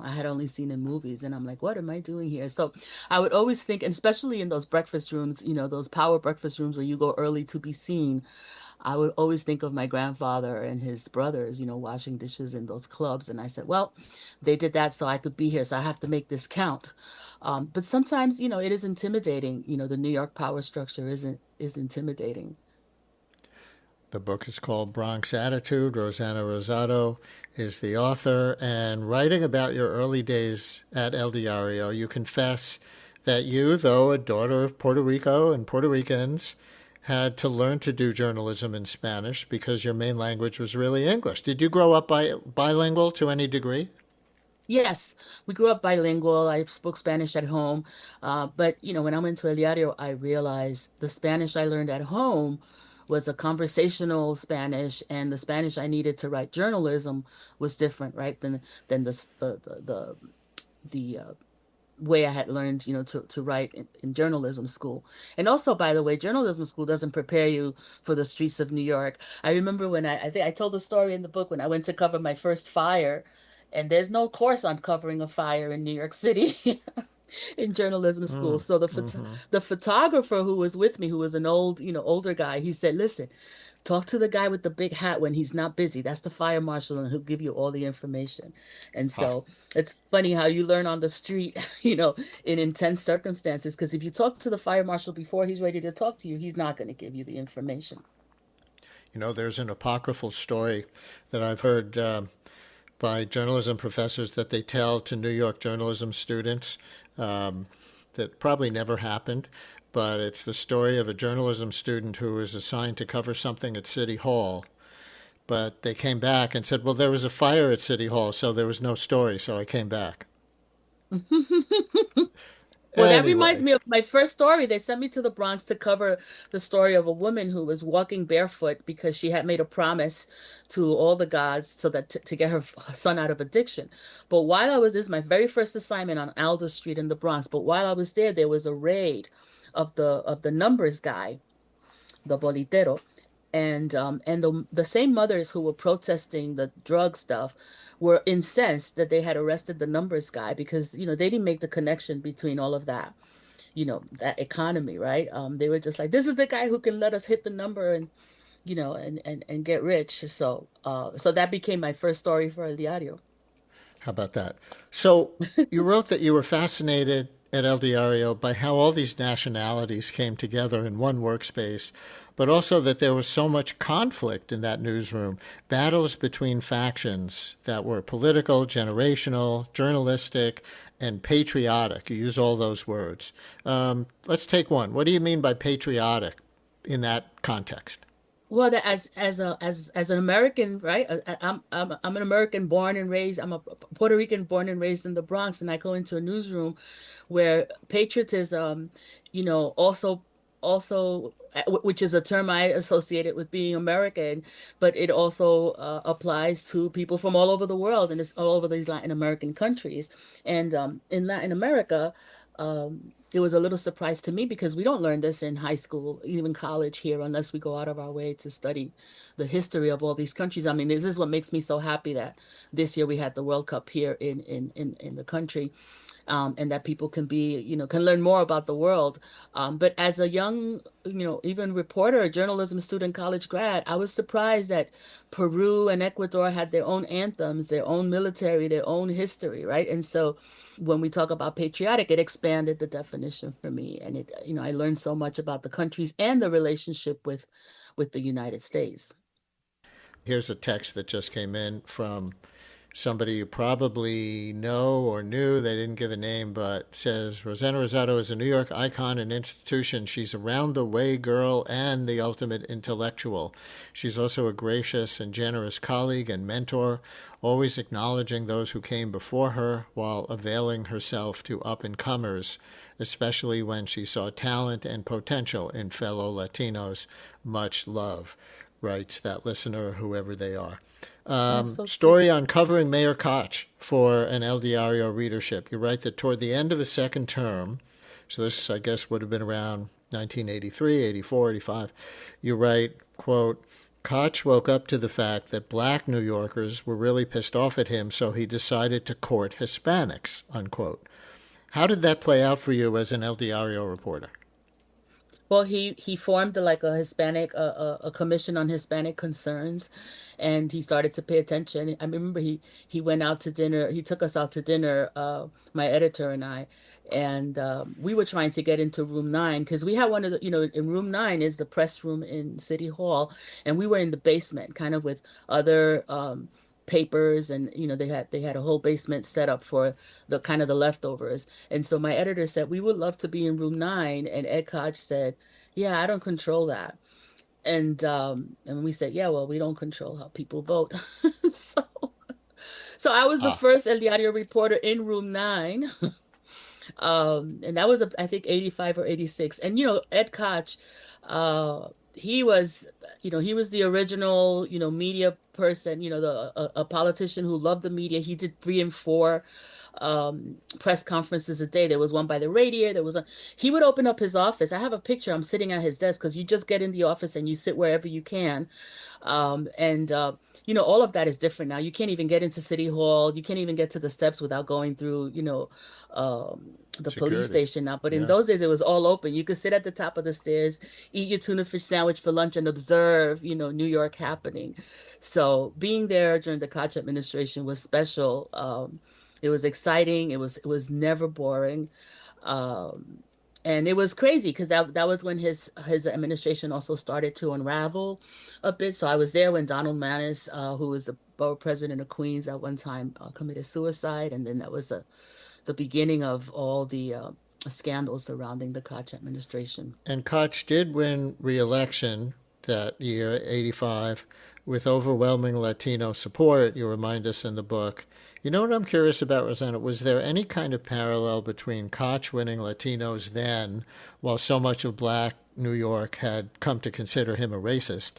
had only seen in movies, and I'm like, what am I doing here? So I would always think, and especially in those breakfast rooms, those power breakfast rooms where you go early to be seen, I would always think of my grandfather and his brothers, washing dishes in those clubs. And I said, well, they did that so I could be here, so I have to make this count. But sometimes, it is intimidating. The New York power structure is intimidating. The book is called Bronx Attitude. Rossana Rosado is the author. And writing about your early days at El Diario, you confess that you, though a daughter of Puerto Rico and Puerto Ricans, had to learn to do journalism in Spanish because your main language was really English. Did you grow up bilingual to any degree? Yes, we grew up bilingual. I spoke Spanish at home. But, when I went to El Diario, I realized the Spanish I learned at home was a conversational Spanish, and the Spanish I needed to write journalism was different, right? Than the way I had learned, to write in journalism school. And also, by the way, journalism school doesn't prepare you for the streets of New York. I remember when I think I told the story in the book when I went to cover my first fire, and there's no course on covering a fire in New York City. In journalism school. So the photographer who was with me, who was an older guy, he said, listen, talk to the guy with the big hat when he's not busy. That's the fire marshal, and he'll give you all the information. And so it's funny how you learn on the street, in intense circumstances, because if you talk to the fire marshal before he's ready to talk to you, he's not going to give you the information. There's an apocryphal story that I've heard by journalism professors that they tell to New York journalism students that probably never happened, but it's the story of a journalism student who was assigned to cover something at City Hall. But they came back and said, well, there was a fire at City Hall, so there was no story, so I came back. Well, that reminds me of my first story. They sent me to the Bronx to cover the story of a woman who was walking barefoot because she had made a promise to all the gods so that to get her son out of addiction. But while I was, this is my very first assignment on Alder Street in the Bronx. But while I was there was a raid of the numbers guy, the bolitero, and the same mothers who were protesting the drug stuff were incensed that they had arrested the numbers guy because, they didn't make the connection between all of that, that economy, right? They were just like, this is the guy who can let us hit the number and, and get rich. So that became my first story for El Diario. How about that? So you wrote that you were fascinated at El Diario by how all these nationalities came together in one workspace, but also that there was so much conflict in that newsroom, battles between factions that were political, generational, journalistic, and patriotic. You use all those words. Let's take one. What do you mean by patriotic in that context? Well, as an American, right? I'm an American born and raised. I'm a Puerto Rican born and raised in the Bronx, and I go into a newsroom where patriotism, also, which is a term I associated with being American, but it also applies to people from all over the world, and it's all over these Latin American countries. And in Latin America, it was a little surprise to me because we don't learn this in high school, even college here, unless we go out of our way to study the history of all these countries. I mean, this is what makes me so happy that this year we had the World Cup here in the country. And that people can can learn more about the world. But as a young, even reporter, journalism student, college grad, I was surprised that Peru and Ecuador had their own anthems, their own military, their own history, right? And so when we talk about patriotic, it expanded the definition for me. And I learned so much about the countries and the relationship with the United States. Here's a text that just came in from somebody you probably know or knew. They didn't give a name, but says, Rosanna Rosado is a New York icon and institution. She's a round-the-way girl and the ultimate intellectual. She's also a gracious and generous colleague and mentor, always acknowledging those who came before her while availing herself to up-and-comers, especially when she saw talent and potential in fellow Latinos. Much love, writes that listener, whoever they are. Story on covering Mayor Koch for an El Diario readership. You write that toward the end of his second term, so this, I guess, would have been around 1983, 84, 85, you write, quote, Koch woke up to the fact that black New Yorkers were really pissed off at him, so he decided to court Hispanics, unquote. How did that play out for you as an El Diario reporter? Well, he formed a Hispanic, a commission on Hispanic concerns, and he started to pay attention. I remember he went out to dinner. He took us out to dinner, my editor and I, and we were trying to get into room 9 because we had one of the, in room 9 is the press room in City Hall, and we were in the basement, kind of with other papers, and they had a whole basement set up for the kind of the leftovers. And so my editor said, we would love to be in room 9, and Ed Koch said, yeah, I don't control that. And we said, yeah, well, we don't control how people vote. so I was the first El Diario reporter in room 9. And that was I think 85 or 86. And Ed Koch, he was the original, media person, a politician who loved the media. He did 3 and 4 press conferences a day. There was one by the radiator. He would open up his office. I have a picture. I'm sitting at his desk because you just get in the office and you sit wherever you can. All of that is different now. You can't even get into City Hall. You can't even get to the steps without going through, the Security. police station now. But in Yeah. those days, it was all open. You could sit at the top of the stairs, eat your tuna fish sandwich for lunch, and observe, New York happening. So being there during the Koch administration was special. It was exciting. It was never boring. And it was crazy because that was when his administration also started to unravel a bit. So I was there when Donald Maness, who was the borough president of Queens at one time, committed suicide. And then that was the beginning of all the scandals surrounding the Koch administration. And Koch did win re-election that year, 85, with overwhelming Latino support, you remind us in the book. You know what I'm curious about, Rossana? Was there any kind of parallel between Koch winning Latinos then, while so much of Black New York had come to consider him a racist,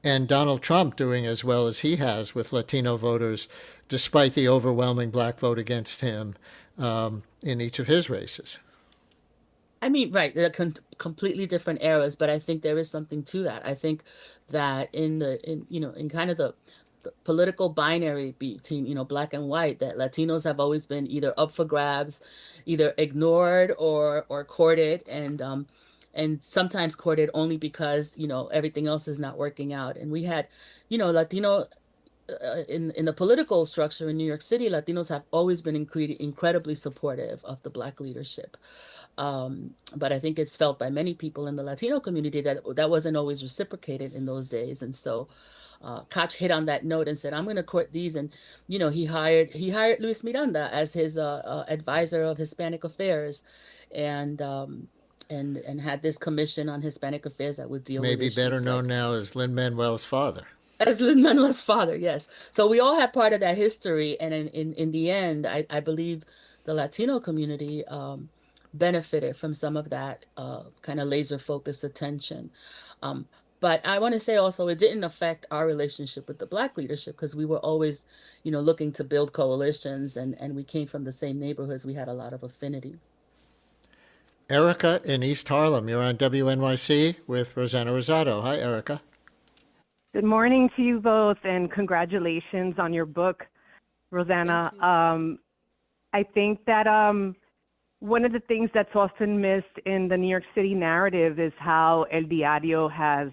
and Donald Trump doing as well as he has with Latino voters, despite the overwhelming Black vote against him in each of his races? I mean, right, they're completely different eras, but I think there is something to that. I think that in kind of the political binary between, Black and white, that Latinos have always been either up for grabs, either ignored or courted, and sometimes courted only because, everything else is not working out. And we had, Latino in the political structure in New York City, Latinos have always been incredibly supportive of the Black leadership. But I think it's felt by many people in the Latino community that wasn't always reciprocated in those days. And so Koch hit on that note and said, I'm going to court these. And, he hired Luis Miranda as his advisor of Hispanic affairs, and had this commission on Hispanic affairs that would deal with issues. Maybe better known now as Lin-Manuel's father. As Lin-Manuel's father, yes. So we all have part of that history. And in the end, I believe the Latino community benefited from some of that kind of laser-focused attention. But I want to say also it didn't affect our relationship with the Black leadership because we were always, looking to build coalitions, and we came from the same neighborhoods. We had a lot of affinity. Erica in East Harlem, you're on WNYC with Rossana Rosado. Hi, Erica. Good morning to you both, and congratulations on your book, Rossana. I think that one of the things that's often missed in the New York City narrative is how El Diario has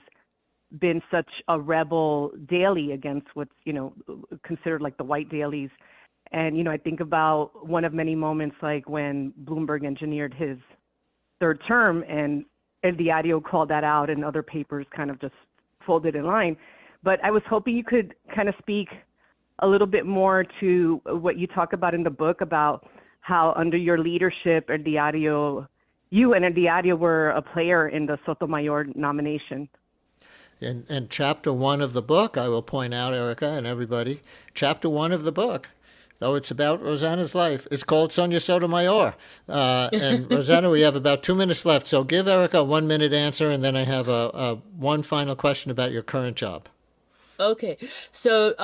been such a rebel daily against what's, considered like the white dailies. And, I think about one of many moments like when Bloomberg engineered his third term and El Diario called that out and other papers kind of just folded in line. But I was hoping you could kind of speak a little bit more to what you talk about in the book about how under your leadership, El Diario, you and El Diario were a player in the Sotomayor nomination. And chapter 1 of the book, I will point out, Erica and everybody, chapter 1 of the book, though it's about Rossana's life, is called Sonia Sotomayor. And Rossana, we have about 2 minutes left, so give Erica a 1-minute answer, and then I have one final question about your current job. Okay. So,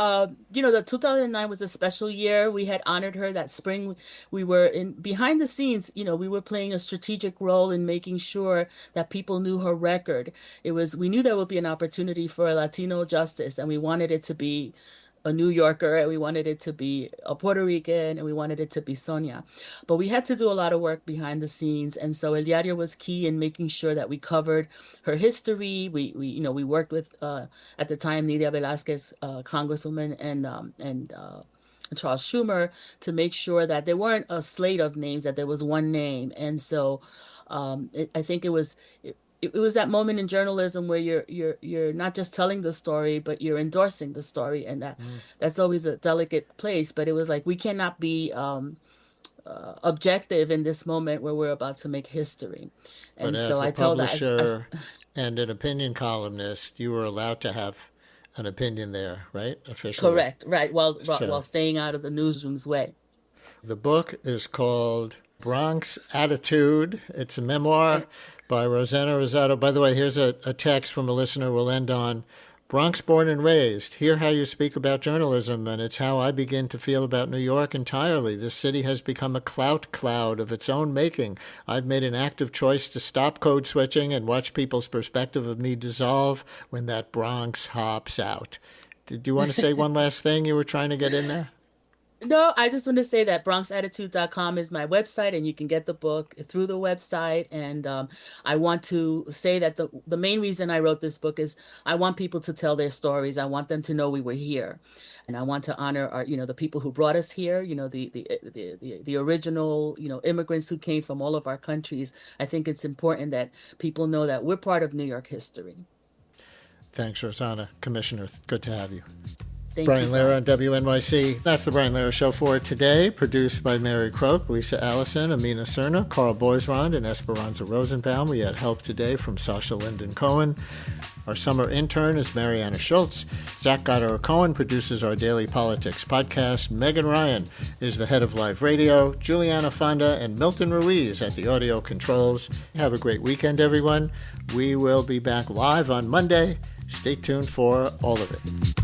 the 2009 was a special year. We had honored her that spring. We were behind the scenes, we were playing a strategic role in making sure that people knew her record. We knew there would be an opportunity for a Latino justice, and we wanted it to be a New Yorker, and we wanted it to be a Puerto Rican, and we wanted it to be Sonia. But we had to do a lot of work behind the scenes, and so El Diario was key in making sure that we covered her history. We worked with at the time Nidia Velázquez, Congresswoman, and Charles Schumer to make sure that there weren't a slate of names, that there was one name. And so I think it was that moment in journalism where you're not just telling the story, but you're endorsing the story, and that's always a delicate place. But it was like, we cannot be objective in this moment where we're about to make history. And so I tell that and an opinion columnist, you were allowed to have an opinion there, right? Officially. Correct, right, while staying out of the newsroom's way. The book is called Bronx Attitude. It's a memoir by Rossana Rosado. By the way, here's a text from a listener we'll end on. Bronx born and raised. Hear how you speak about journalism, and it's how I begin to feel about New York entirely. This city has become a clout cloud of its own making. I've made an active choice to stop code switching and watch people's perspective of me dissolve when that Bronx hops out. Did you want to say one last thing you were trying to get in there? No, I just want to say that BronxAttitude.com is my website, and you can get the book through the website. And I want to say that the main reason I wrote this book is I want people to tell their stories. I want them to know we were here, and I want to honor our, the people who brought us here. The original, immigrants who came from all of our countries. I think it's important that people know that we're part of New York history. Thanks, Rossana. Commissioner, good to have you. Thank Brian you, Lehrer on WNYC. That's the Brian Lehrer Show for today. Produced by Mary Croak, Lisa Allison, Amina Cerna, Carl Boisrond, and Esperanza Rosenbaum. We had help today from Sasha Linden Cohen. Our summer intern is Mariana Schultz. Zach Goddard-Cohen produces our daily politics podcast. Megan Ryan is the head of live radio. Juliana Fonda and Milton Ruiz at the audio controls. Have a great weekend, everyone. We will be back live on Monday. Stay tuned for all of it.